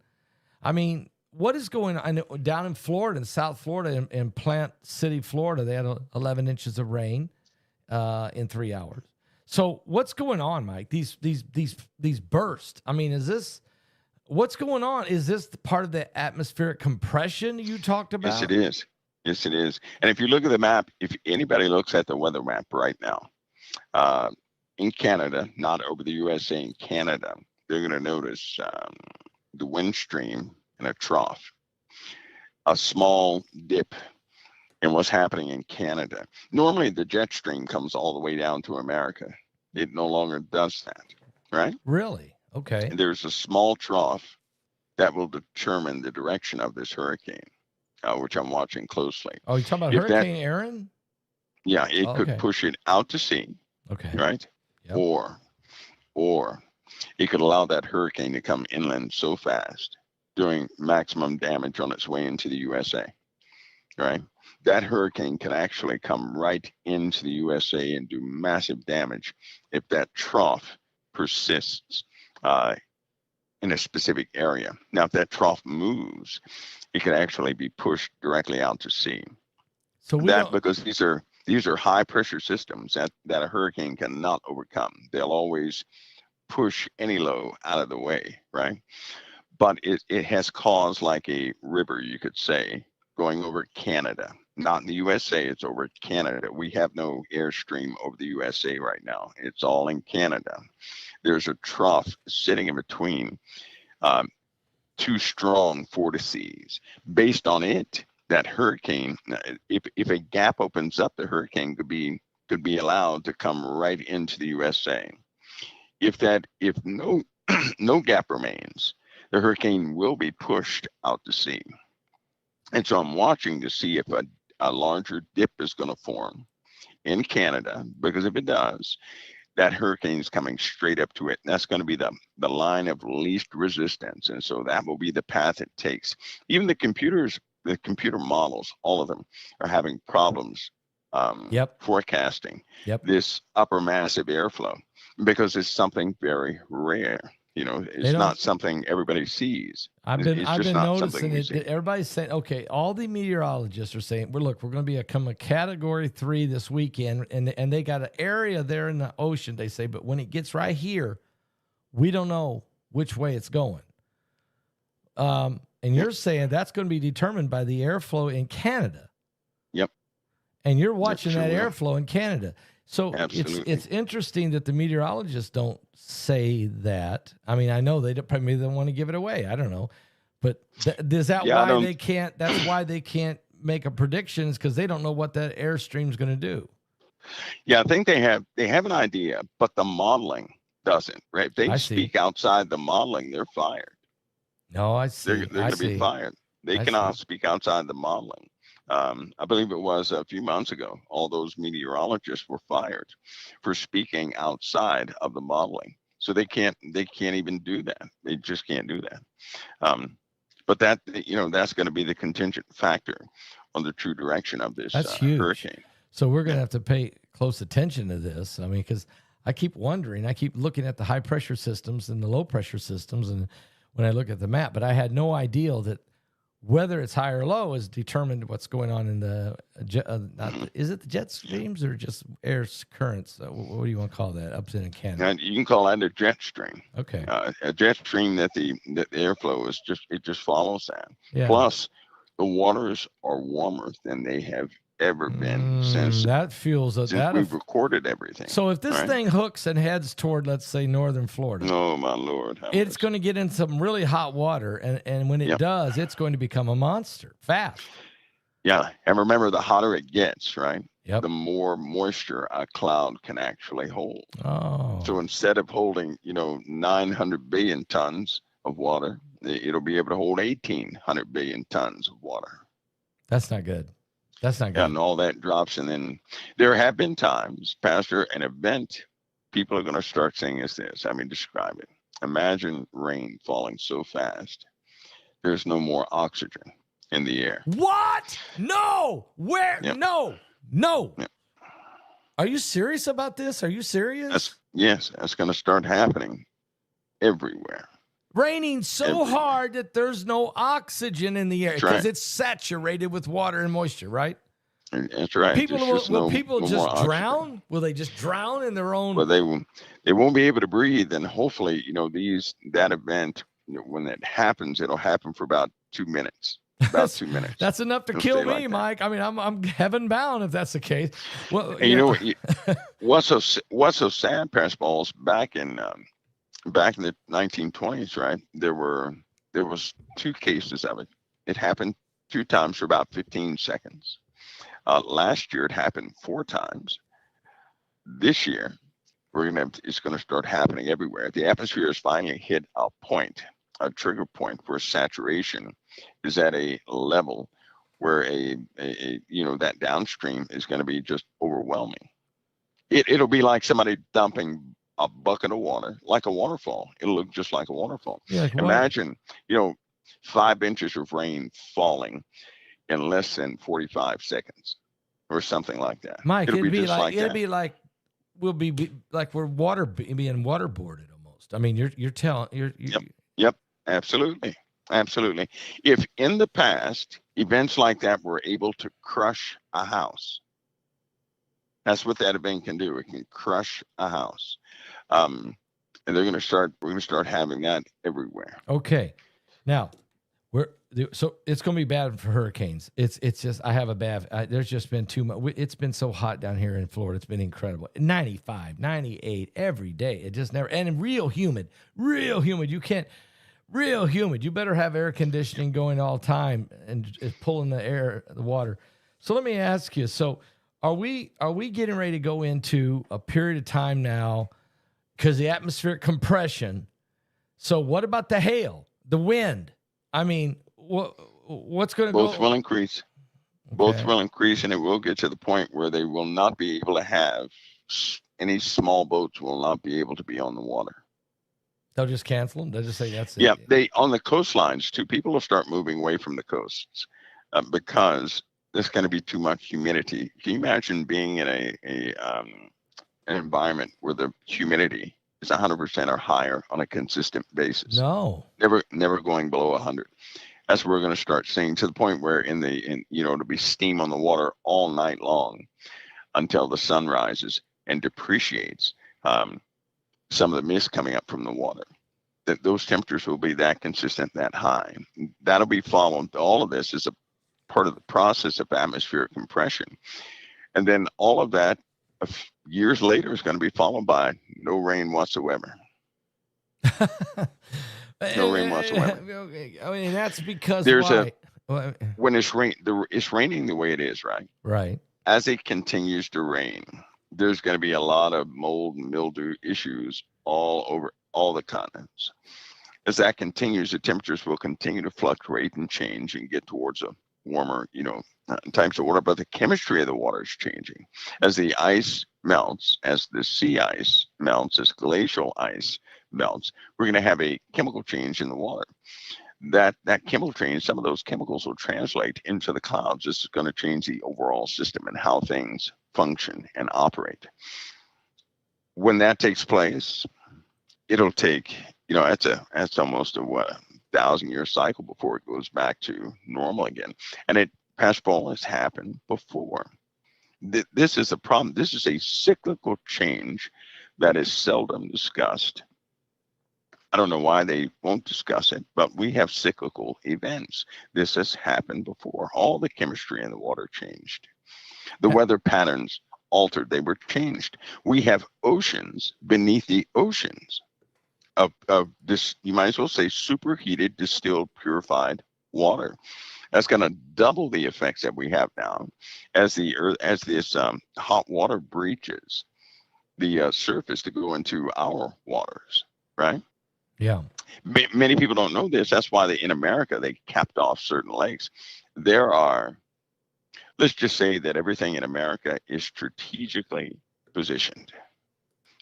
I mean, what is going on? I know down in Florida, in South Florida, in Plant City, Florida, they had 11 inches of rain in 3 hours. So what's going on, Mike? These bursts. I mean, is this What's going on? Is this part of the atmospheric compression you talked Yes, it about? is. Yes, it is. And if you look at the map, if anybody looks at the weather map right now, uh, in Canada, not over the USA, in Canada, they're going to notice the wind stream in a trough, a small dip in what's happening in Canada. Normally, the jet stream comes all the way down to America. It no longer does that, right? Really? Okay. And there's a small trough that will determine the direction of this hurricane, which I'm watching closely. Oh, you talking about If that, Hurricane Aaron? yeah, it Oh, could okay. push it out to sea, Okay. right? Yep. Or it could allow that hurricane to come inland so fast, doing maximum damage on its way into the USA, right? That hurricane can actually come right into the USA and do massive damage if that trough persists in a specific area. Now, if that trough moves, it could actually be pushed directly out to sea. So we That don't. because these are high pressure systems that a hurricane cannot overcome. They'll always push any low out of the way, right? But it has caused like a river, you could say, going over Canada. Not in the USA, it's over Canada. We have no airstream over the USA right now. It's all in Canada. There's a trough sitting in between two strong vortices. Based on it, that hurricane, if a gap opens up, the hurricane could be allowed to come right into the USA. If no no gap remains, the hurricane will be pushed out to sea. And so I'm watching to see if a larger dip is going to form in Canada, because if it does, that hurricane is coming straight up to it. And that's going to be the line of least resistance. And so that will be the path it takes. Even the computer models, all of them are having problems forecasting this upper massive airflow because it's something very rare. You know, it's not something everybody sees. I've been noticing it. Everybody's saying, okay, all the meteorologists are saying, we're going to become a category 3 this weekend, and they got an area there in the ocean, they say, but when it gets right here, we don't know which way it's going. And you're saying that's going to be determined by the airflow in Canada. Yep. And you're watching that airflow in Canada. So it's interesting that the meteorologists don't say that. I mean, I know they probably don't want to give it away. I don't know, but is that why they can't? That's why they can't make a prediction, is because they don't know what that airstream is going to do. Yeah, I think they have an idea, but the modeling doesn't. Right? If they speak outside the modeling, they're fired. No, I see. They're going to be fired. They cannot speak outside the modeling. I believe it was a few months ago, all those meteorologists were fired for speaking outside of the modeling. So they can't even do that. They just can't do that. But that, that's going to be the contingent factor on the true direction of this hurricane. So we're going to have to pay close attention to this. I mean, because I keep wondering, I keep looking at the high pressure systems and the low pressure systems, and when I look at the map, but I had no idea that whether it's high or low is determined what's going on in the is it the jet streams or just air currents? What do you want to call that up in Canada? And you can call that a jet stream. Okay. A jet stream that the airflow is just follows that. Yeah. Plus, the waters are warmer than they have ever been since we've recorded everything. So if this thing hooks and heads toward, let's say, northern Florida, oh my Lord, it's going to get in some really hot water, and when it does, it's going to become a monster fast. Yeah, and remember, the hotter it gets, right? Yep. The more moisture a cloud can actually hold. Oh. So instead of holding, 900 billion tons of water, it'll be able to hold 1,800 billion tons of water. That's not good. That's not good. And all that drops. And then there have been times, Pastor, an event people are going to start saying is this. I mean, describe it. Imagine rain falling so fast, there's no more oxygen in the air. What? No. Where? Yep. No. Yep. Are you serious about this? Are you serious? That's going to start happening everywhere. Raining so hard that there's no oxygen in the air because it's saturated with water and moisture, right? That's right. Will people just drown? Will they just drown in their own? Well, they won't be able to breathe, and hopefully, that event when that happens, it'll happen for about 2 minutes. About 2 minutes. That's enough to It'll kill stay me, like that. Mike. I mean, I'm heaven bound if that's the case. Well, And you know what's so sad, Pass Balls, back in the 1920s, right? There was 2 cases of it. It happened 2 times for about 15 seconds. Last year it happened 4 times. This year it's going to start happening everywhere. The atmosphere has finally hit a trigger point where saturation is at a level where that downstream is going to be just overwhelming. It'll be like somebody dumping a bucket of water, like a waterfall. It'll look just like a waterfall. Yeah, like Imagine, 5 inches of rain falling in less than 45 seconds or something like that. Mike, it'd be like we'll be like we're being waterboarded almost. I mean, you're telling Yep, absolutely. Absolutely. If in the past events like that were able to crush a house, that's what that event can do. It can crush a house. And we're going to start having that everywhere. Okay. Now, so it's going to be bad for hurricanes. It's just, I have a bad, there's just been too much. It's been so hot down here in Florida. It's been incredible. 95, 98 every day. It just never, and real humid. Real humid. You better have air conditioning going all the time and it's pulling the water. So let me ask you, so are we getting ready to go into a period of time now because the atmospheric compression? So what about the hail, the wind? I mean, what's going to go? Both will increase. Okay. Both will increase, and it will get to the point where they will not be able to have any small boats will not be able to be on the water. They'll just cancel them. They'll just say that's it. Yeah, they on the coastlines too. People will start moving away from the coasts because there's going to be too much humidity. Can you imagine being in an environment where the humidity is 100% or higher on a consistent basis? No, never going below 100. That's what we're going to start seeing, to the point where it'll be steam on the water all night long until the sun rises and depreciates some of the mist coming up from the water. That those temperatures will be that consistent, that high. That'll be followed. All of this is a part of the process of atmospheric compression, and then all of that years later is going to be folled by no rain whatsoever. No rain whatsoever. I mean, that's because when it's raining the way it is, right? Right. As it continues to rain, there's going to be a lot of mold and mildew issues all over all the continents. As that continues, the temperatures will continue to fluctuate and change and get towards a warmer, types of water, but the chemistry of the water is changing. As the ice melts, as the sea ice melts, as glacial ice melts, we're going to have a chemical change in the water. That chemical change, some of those chemicals will translate into the clouds. This is going to change the overall system and how things function and operate. When that takes place, it'll take, that's almost a 1,000-year cycle before it goes back to normal again. And Pascal has happened before. This is a problem. This is a cyclical change that is seldom discussed. I don't know why they won't discuss it, but we have cyclical events. This has happened before. All the chemistry in the water changed. The weather patterns altered. They were changed. We have oceans beneath the oceans of this, you might as well say, superheated, distilled, purified water. That's going to double the effects that we have now as this hot water breaches the surface to go into our waters, right? Yeah. Many people don't know this. That's why in America, they capped off certain lakes. Let's just say that everything in America is strategically positioned,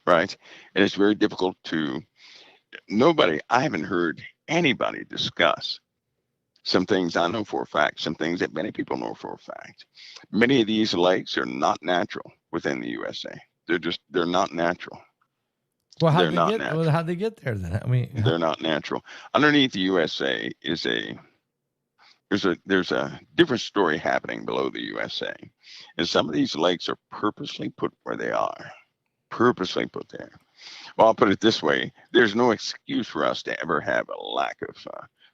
right? And it's very difficult I haven't heard anybody discuss some things I know for a fact, some things that many people know for a fact. Many of these lakes are not natural within the USA. They're not natural. Well, how'd they get there then? I mean, they're not natural. Underneath the USA is there's a different story happening below the USA. And some of these lakes are purposely put where they are, purposely put there. Well, I'll put it this way: there's no excuse for us to ever have a lack of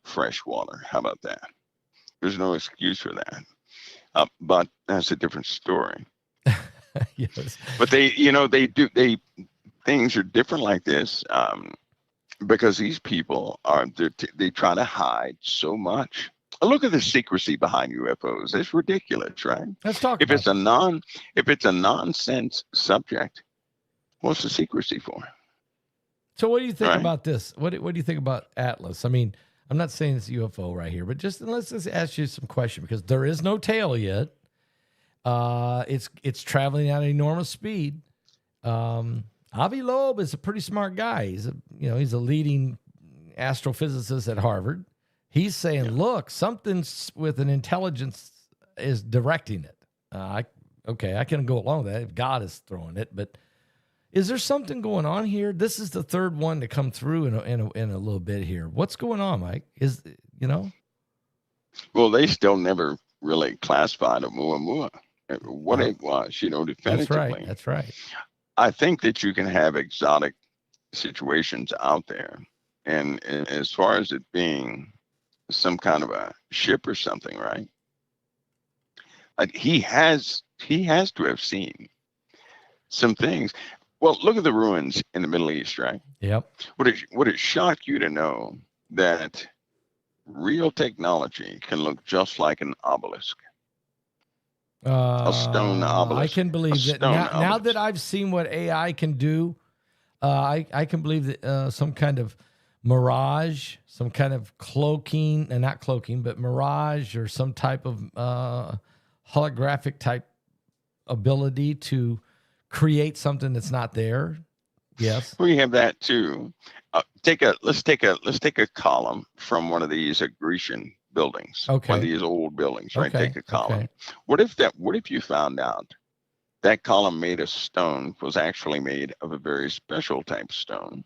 fresh water. How about that? There's no excuse for that. But that's a different story. Yes. But they things are different like this because these people they try to hide so much. Look at the secrecy behind UFOs. It's ridiculous, right? Let's talk If about it's a that. if it's a nonsense subject, what's the secrecy for? So what do you think Right? about this? What do you think about Atlas? I mean, I'm not saying it's UFO right here, but let's just ask you some question because there is no tail yet. It's traveling at an enormous speed. Avi Loeb is a pretty smart guy. He's a leading astrophysicist at Harvard. He's saying, Yeah. look, something's with an intelligence is directing it. I can go along with that if God is throwing it, but is there something going on here? This is the third one to come through in a little bit here. What's going on, Mike? Well, they still never really classified a Muamua. What Uh, it was, that's right. definitively. That's right. I think that you can have exotic situations out there, and as far as it being some kind of a ship or something, right? He has to have seen some things. Well, look at the ruins in the Middle East, right? Yep. Would it shock you to know that real technology can look just like an obelisk, a stone I obelisk, can a believe that stone now that obelisk? I've seen what AI can do, I can believe that some kind of mirage, some kind of cloaking, and not cloaking, but mirage or some type of holographic type ability to create something that's not there. Yes. We have that too. Let's take a column from one of these Grecian buildings, one of Okay. these old buildings, right? Okay. Take a column. Okay. What if you found out that column made of stone was actually made of a very special type stone,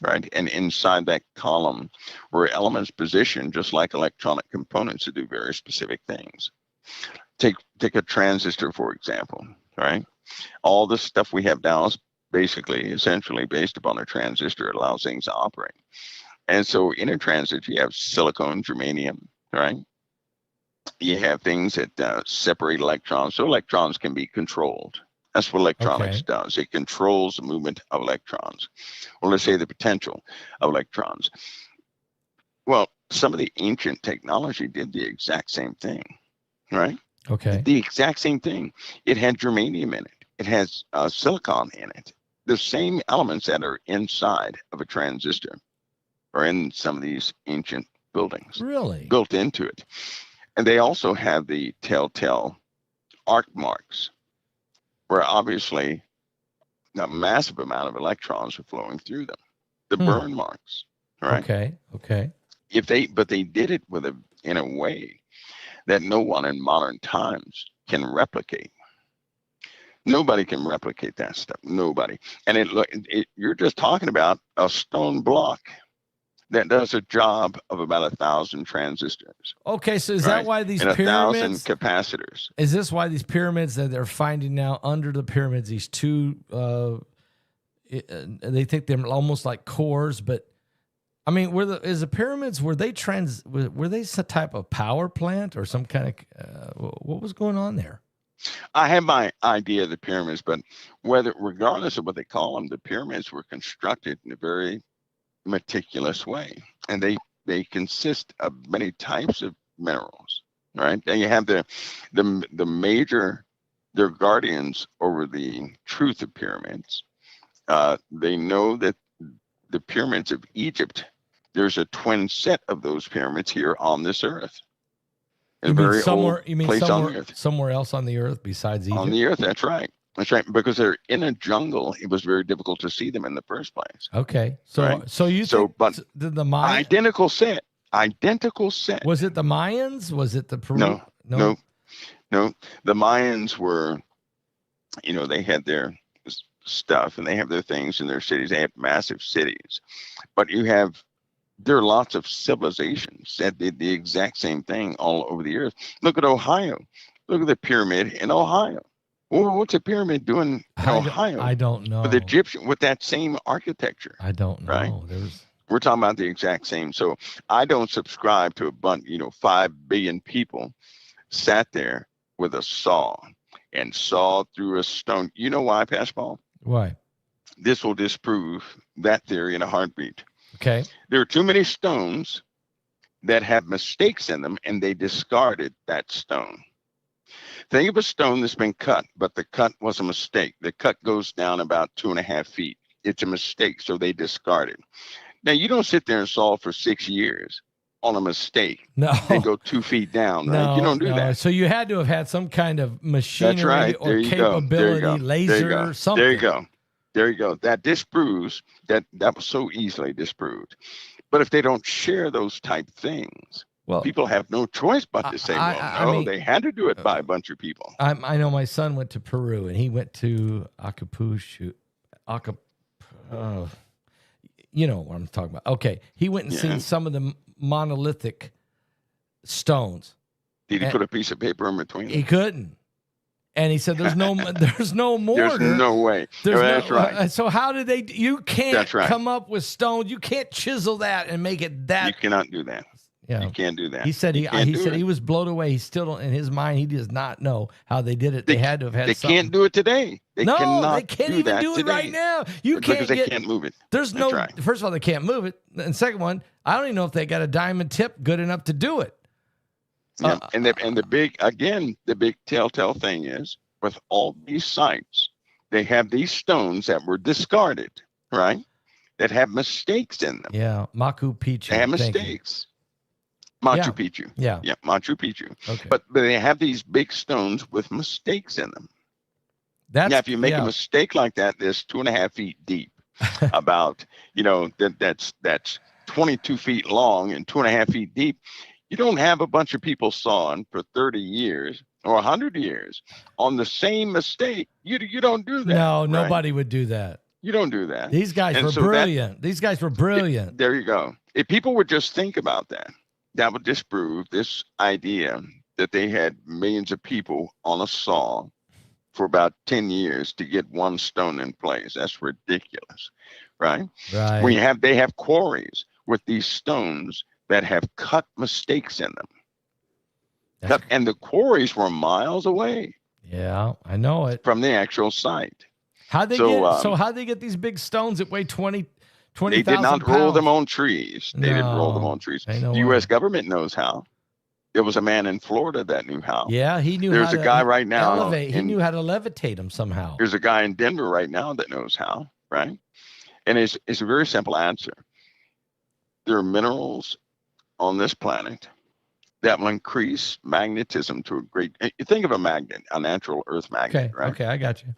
right? And inside that column were elements positioned just like electronic components to do very specific things. Take a transistor, for example, right? All the stuff we have now is basically essentially based upon a transistor. It allows things to operate. And so in a transistor, you have silicon, germanium, right? You have things that separate electrons, so electrons can be controlled. That's what electronics Okay. does. It controls the movement of electrons, or let's say the potential of electrons. Well, some of the ancient technology did the exact same thing, right? Okay. The exact same thing. It had germanium in it. It has silicon in it. The same elements that are inside of a transistor are in some of these ancient buildings, Really? built into it. And they also have the telltale arc marks, where obviously a massive amount of electrons are flowing through them. The Hmm. burn marks, right? Okay. Okay. But they did it in a way that no one in modern times can replicate. Nobody can replicate that stuff. Nobody. And you're just talking about a stone block that does a job of about 1,000 transistors, Okay. So is that right? why these And 1,000 pyramids? capacitors. Is this why these pyramids that they're finding now under the pyramids, these two, they think they're almost like cores, but I mean, were the pyramids, were they some type of power plant or some kind of, what was going on there? I have my idea of the pyramids, but regardless of what they call them, the pyramids were constructed in a very meticulous way, and they consist of many types of minerals, right? And you have the major, they're guardians over the truth of pyramids. They know that the pyramids of Egypt, there's a twin set of those pyramids here on this earth, a very old place on the earth. Somewhere else on the earth besides On Egypt? the earth, that's right. That's right. Because they're in a jungle, it was very difficult to see them in the first place. Okay. Right. So you think But the Maya, identical set. Identical set. was it the Mayans? Was it the Peru? No, no, no. The Mayans were, they had their stuff and they have their things in their cities. They have massive cities. But there are lots of civilizations that did the exact same thing all over the earth. Look at Ohio. Look at the pyramid in Ohio. Well, what's a pyramid doing in Ohio I don't with the know. Egyptian with that same architecture, I don't right? know. There's We're talking about the exact same. So I don't subscribe to a bunch, 5 billion people sat there with a saw and sawed through a stone. You know why, Pascal? why? This will disprove that theory in a heartbeat. Okay. There are too many stones that have mistakes in them, and they discarded that stone. Think of a stone that's been cut, but the cut was a mistake. The cut goes down about 2.5 feet. It's a mistake, so they discard it. Now, you don't sit there and solve for 6 years on a mistake, No. then go 2 feet down, right? You No, don't do no. that. So you had to have had some kind of That's machinery right. or There you go. There you capability, go. There you go. laser, something. There you go. There you go. That disproves that was so easily disproved. But if they don't share those type things, Well, people have no choice but to say, well, I no, mean, they had to do it by a bunch of people. I know my son went to Peru and he went to Acapulco. You know what I'm talking about. Okay. He went and Yeah. seen some of the monolithic stones. Did he And put a piece of paper in between he them? couldn't. And he said, there's no mortar. There's no way. There's That's right. So how did they, you can't That's right. come up with stones. You can't chisel that and make it that. You cannot do that. Yeah. You can't do that. He said You can't do it. he was blown away. He still don't, in his mind, he does not know how they did it. They had to have had They something. can't do it today. They cannot they can't do even that do it today. right now. You Because can't they get. can't move it. There's That's no. right. First of all, they can't move it, and second one, I don't even know if they got a diamond tip good enough to do it. Yeah. And the big telltale thing is with all these sites, they have these stones that were discarded, right? That have mistakes in them. Yeah, Machu Picchu. They have Thank you. mistakes. Machu Yeah. Picchu. Yeah. Yeah, Machu Picchu. Okay. But they have these big stones with mistakes in them. That's Now, if you make yeah. a mistake like that, that's 2.5 feet deep, about, that's 22 feet long and 2.5 feet deep. You don't have a bunch of people sawing for 30 years or 100 years on the same mistake. You don't do that. No, right? nobody would do that. You don't do that. These guys And were so brilliant. These guys were brilliant. There you go. If people would just think about that, that would disprove this idea that they had millions of people on a saw for about 10 years to get one stone in place. That's ridiculous, right? Right. They have quarries with these stones that have cut mistakes in them. And the quarries were miles away Yeah, I know it. from the actual site. How'd they get these big stones that weigh 20,000 They did not roll them pounds? on trees. They didn't roll them No, on trees. ain't no The U.S. way. government knows how. There was a man in Florida that knew how. Yeah, he knew There's how a to guy right now elevate. He in- knew how to levitate them somehow. There's a guy in Denver right now that knows how, right? And it's a very simple answer. There are minerals on this planet that will increase magnetism to a great. You think of a magnet, a natural Earth magnet, Okay, right? okay, I got you.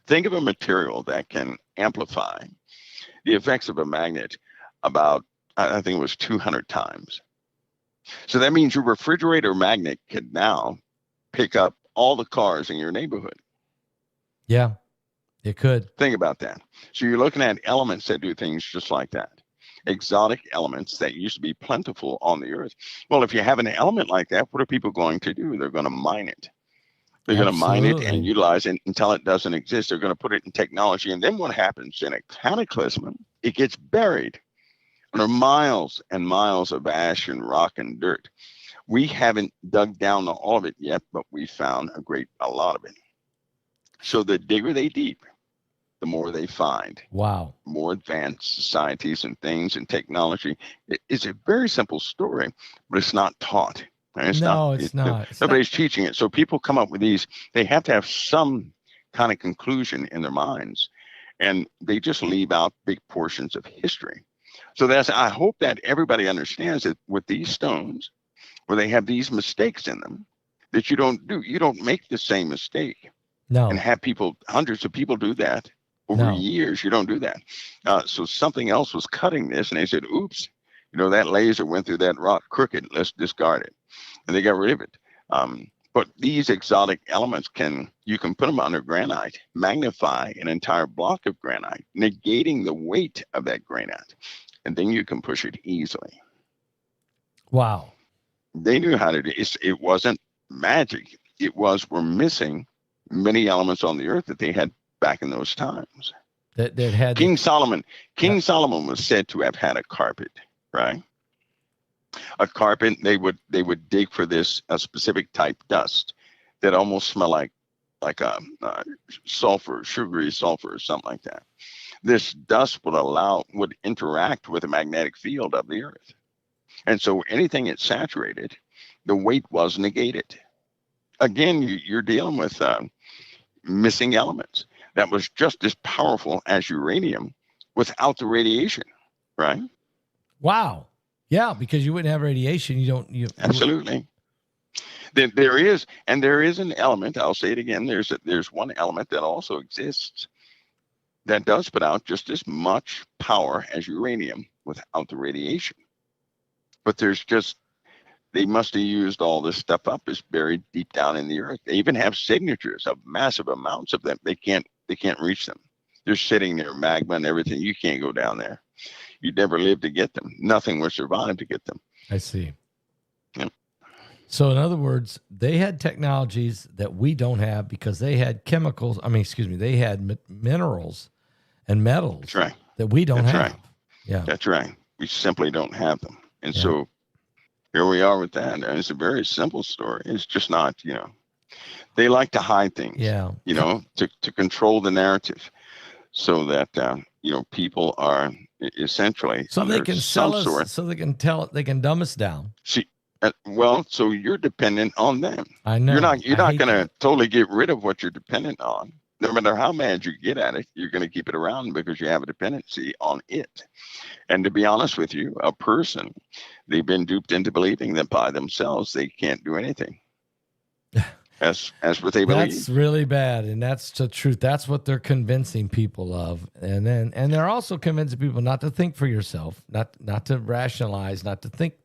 Think of a material that can amplify the effects of a magnet about, I think it was 200 times. So that means your refrigerator magnet can now pick up all the cars in your neighborhood. Yeah, it could. Think about that. So you're looking at elements that do things just like that. Exotic elements that used to be plentiful on the earth. Well, if you have an element like that, what are people going to do? They're going to mine it. They're going to mine it and utilize it until it doesn't exist. They're going to put it in technology. And then what happens in a cataclysm? It gets buried under miles and miles of ash and rock and dirt. We haven't dug down to all of it yet, but we found a lot of it. So the digger they deep, the more they find. Wow. More advanced societies and things and technology. It's a very simple story, but it's not taught. It's not. Nobody's teaching it. So people come up with these. They have to have some kind of conclusion in their minds, and they just leave out big portions of history. So I hope that everybody understands that with these stones, where they have these mistakes in them, that you don't make the same mistake. No. And have hundreds of people do that over years. You don't do that. So something else was cutting this, and they said, oops, that laser went through that rock crooked. Let's discard it. And they got rid of it. But these exotic elements you can put them under granite, magnify an entire block of granite, negating the weight of that granite. And then you can push it easily. Wow. They knew how to do it. It wasn't magic. We're missing many elements on the earth that they had back in those times. That had King Solomon Yeah. was said to have had a carpet, right? A carpet. They would dig for this a specific type dust that almost smelled like a sulfur, sugary sulfur, or something like that. This dust would interact with the magnetic field of the earth, and so anything it saturated, the weight was negated. Again, you're dealing with missing elements that was just as powerful as uranium without the radiation, right? Wow. Yeah, because you wouldn't have radiation. You Absolutely. There is an element. I'll say it again. There's one element that also exists that does put out just as much power as uranium without the radiation. But they must have used all this stuff up. It's buried deep down in the earth. They even have signatures of massive amounts of them. They can't reach them. They're sitting there, magma and everything. You can't go down there. You'd never live to get them. Nothing would survive to get them. I see. Yeah. So in other words, they had technologies that we don't have because they had chemicals. They had minerals and metals That's right. that we don't That's have. right. Yeah. That's right. We simply don't have them. And Yeah. so here we are with that. And it's a very simple story. It's just not, they like to hide things, Yeah. To control the narrative so that, people are essentially So they can sell us, sort. so they can dumb us down. See, so you're dependent on them. I know. You're not going to that. totally get rid of what you're dependent on. No matter how mad you get at it, you're going to keep it around because you have a dependency on it. And to be honest with you, a person, they've been duped into believing that by themselves they can't do anything. That's what they believe. That's really bad, and that's the truth. That's what they're convincing people of, and they're also convincing people not to think for yourself, not to rationalize, not to think,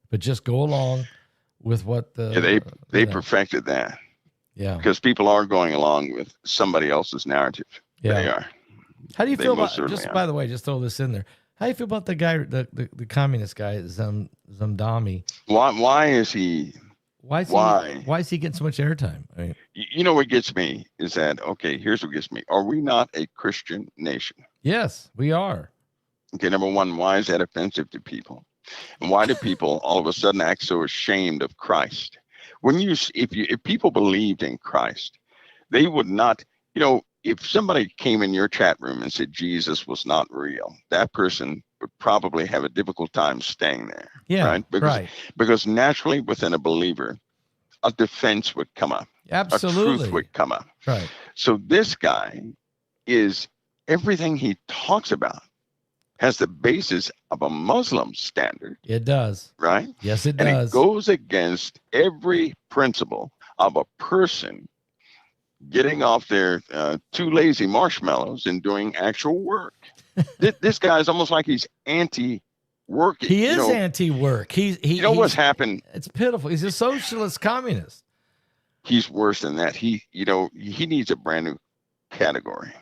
but just go along with what they perfected that. Yeah, because people are going along with somebody else's narrative. Yeah, they are. How do you feel about? Just by the way, just throw this in there. How do you feel about the guy, the communist guy, Zamdami? Why is he? Why is he getting so much airtime? I mean, you know what gets me is that, okay, here's what gets me. Are we not a Christian nation? Yes, we are. Okay, number one, why is that offensive to people? And why do people all of a sudden act so ashamed of Christ? If people believed in Christ, they would not, if somebody came in your chat room and said Jesus was not real, that person would probably have a difficult time staying there. Yeah, right? Because naturally within a believer, a defense would come up. Absolutely. A truth would come up. Right. So this guy is, everything he talks about has the basis of a Muslim standard. It does. Right? Yes, it does. And it goes against every principle of a person getting off their 2 lazy marshmallows and doing actual work. This guy is almost like he's anti-work. He is anti-work. What's happened? It's pitiful. He's a socialist communist. He's worse than that. He needs a brand new category,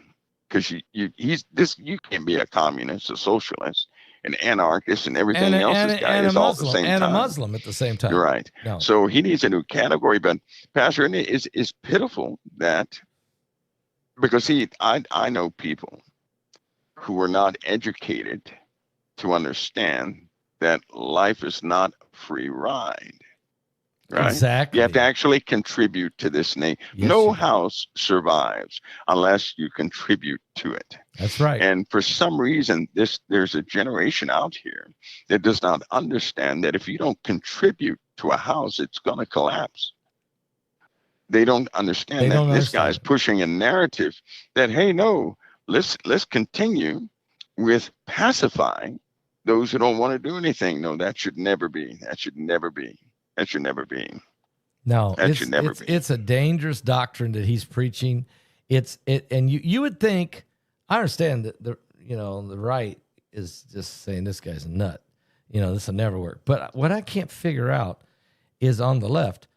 because you can't be a communist, a socialist, an anarchist, and everything else. This guy is all at the same time. And a Muslim at the same time. You're right. No. So he needs a new category. But Pastor, it's pitiful that, because I know people who are not educated to understand that life is not a free ride. Right? Exactly. You have to actually contribute to this nation. Yes, no house survives unless you contribute to it. That's right. And for some reason, there's a generation out here that does not understand that if you don't contribute to a house, it's going to collapse. They don't understand that this guy's pushing a narrative that, hey, no, let's continue with pacifying those who don't want to do anything. No, that should never be. That should never be. That should never be. No, that should never be. It's a dangerous doctrine that he's preaching. And you would think, I understand that the right is just saying this guy's a nut. This will never work. But what I can't figure out is on the left,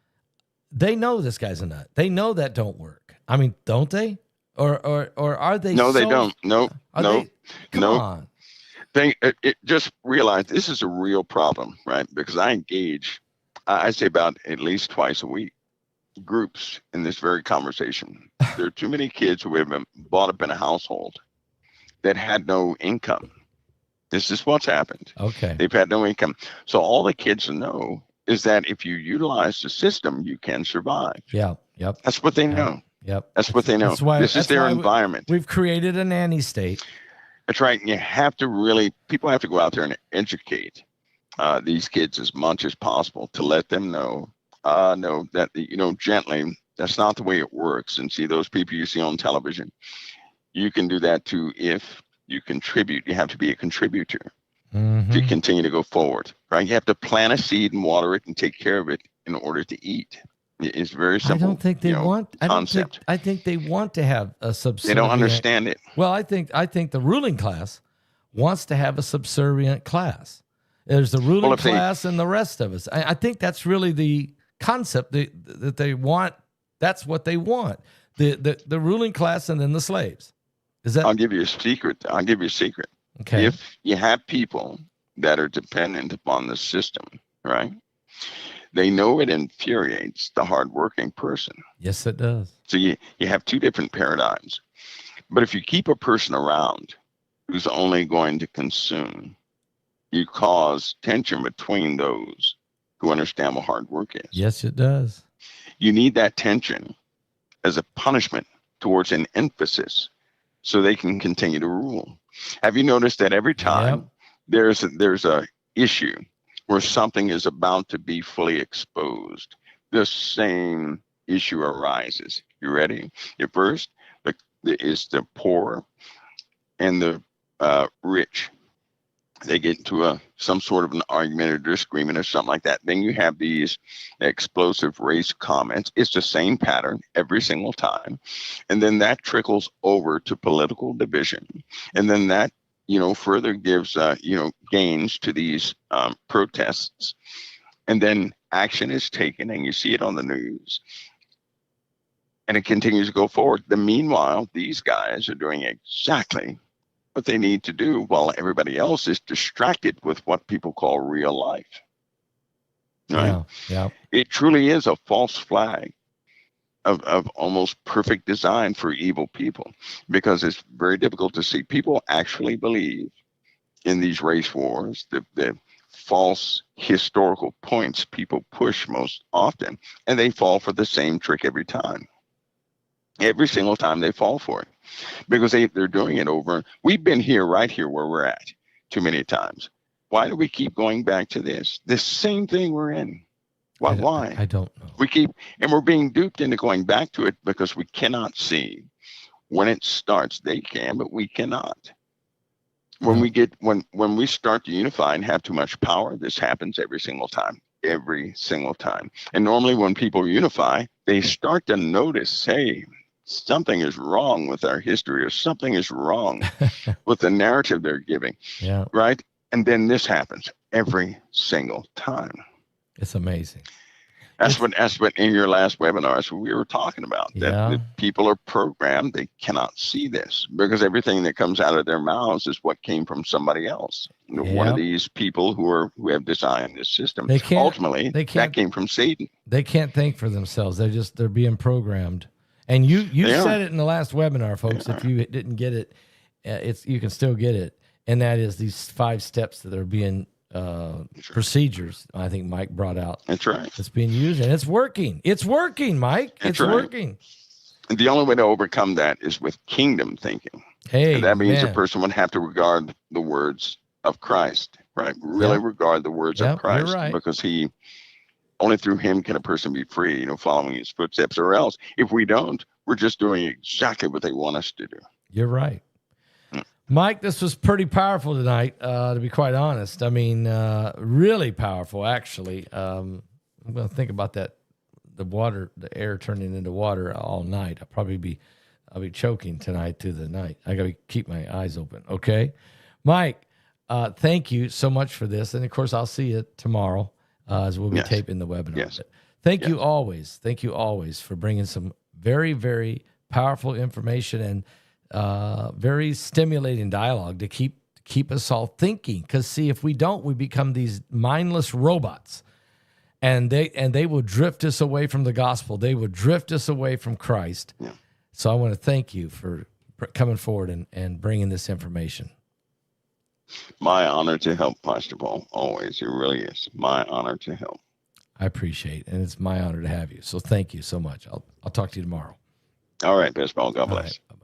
they know this guy's a nut. They know that don't work. I mean, don't they? Or are they? No, they don't. No, no, come on. Just realize this is a real problem, right? Because I engage, I say about at least twice a week groups in this very conversation. There are too many kids who have been brought up in a household that had no income. This is what's happened. Okay. They've had no income. So all the kids know is that if you utilize the system, you can survive. Yeah. Yep. That's what they Yep. know. Yep. That's what they know. This is their environment. We've created a nanny state. That's right. And you have to really, people have to go out there and educate these kids as much as possible to let them know, that, gently, that's not the way it works. And see, those people you see on television, you can do that too if you contribute. You have to be a contributor to continue to go forward, right? You have to plant a seed and water it and take care of it in order to eat. It's very simple. I don't think they want. Concept. I think they want to have a subservient. They don't understand it. Well, I think the ruling class wants to have a subservient class. There's the ruling class and the rest of us. I think that's really the concept that they want. That's what they want. The ruling class and then the slaves. Is that? I'll give you a secret. Okay. If you have people that are dependent upon the system, right? They know it infuriates the hardworking person. Yes, it does. So you have two different paradigms. But if you keep a person around who's only going to consume, you cause tension between those who understand what hard work is. Yes, it does. You need that tension as a punishment towards an emphasis so they can continue to rule. Have you noticed that every time there's a issue where something is about to be fully exposed, the same issue arises? You ready? At first, is the poor and the rich. They get into some sort of an argument or disagreement or something like that. Then you have these explosive race comments. It's the same pattern every single time. And then that trickles over to political division. And then that, further gives, gains to these protests. And then action is taken, and you see it on the news. And it continues to go forward. Meanwhile, these guys are doing exactly what they need to do while everybody else is distracted with what people call real life. Right? Yeah. It truly is a false flag of almost perfect design for evil people, because it's very difficult to see. People actually believe in these race wars, the false historical points people push most often, and they fall for the same trick every time. Every single time they fall for it, because they're doing it over. We've been right here where we're at too many times. Why do we keep going back to this? The same thing we're in. Why? I don't know. We're being duped into going back to it because we cannot see when it starts. They can, but we cannot. When we start to unify and have too much power, this happens every single time. And normally when people unify, they start to notice, hey, something is wrong with our history, or something is wrong with the narrative they're giving. Yeah. Right. And then this happens every single time. It's amazing. That's what in your last webinar we were talking about. That people are programmed. They cannot see this because everything that comes out of their mouths is what came from somebody else. One of these people who have designed this system. Ultimately, that came from Satan. They can't think for themselves. They're being programmed. And you said it in the last webinar, folks. If you didn't get it, you can still get it. And that is these 5 steps that are being procedures. I think Mike brought out. That's right. It's being used and it's working. It's working, Mike. It's working. And the only way to overcome that is with kingdom thinking. Hey, and that means a person would have to regard the words of Christ, right? Really regard the words of Christ, you're right. Because only through him can a person be free, following his footsteps. Or else, if we don't, we're just doing exactly what they want us to do. You're right. Mike, this was pretty powerful tonight, to be quite honest. I mean, really powerful, actually. I'm going to think about that, the air turning into water all night. I'll be choking tonight through the night. I got to keep my eyes open, okay? Mike, thank you so much for this. And, of course, I'll see you tomorrow as we'll be taping the webinar. Yes. Thank you always for bringing some very, very powerful information and very stimulating dialogue to keep us all thinking. Because, see, if we don't, we become these mindless robots. and they will drift us away from the gospel. They will drift us away from Christ. Yeah. So I want to thank you for coming forward and bringing this information. My honor to help, Pastor Paul. Always. It really is my honor to help. I appreciate it, and it's my honor to have you. So thank you so much. I'll talk to you tomorrow. All right, Best Paul. God All bless. right.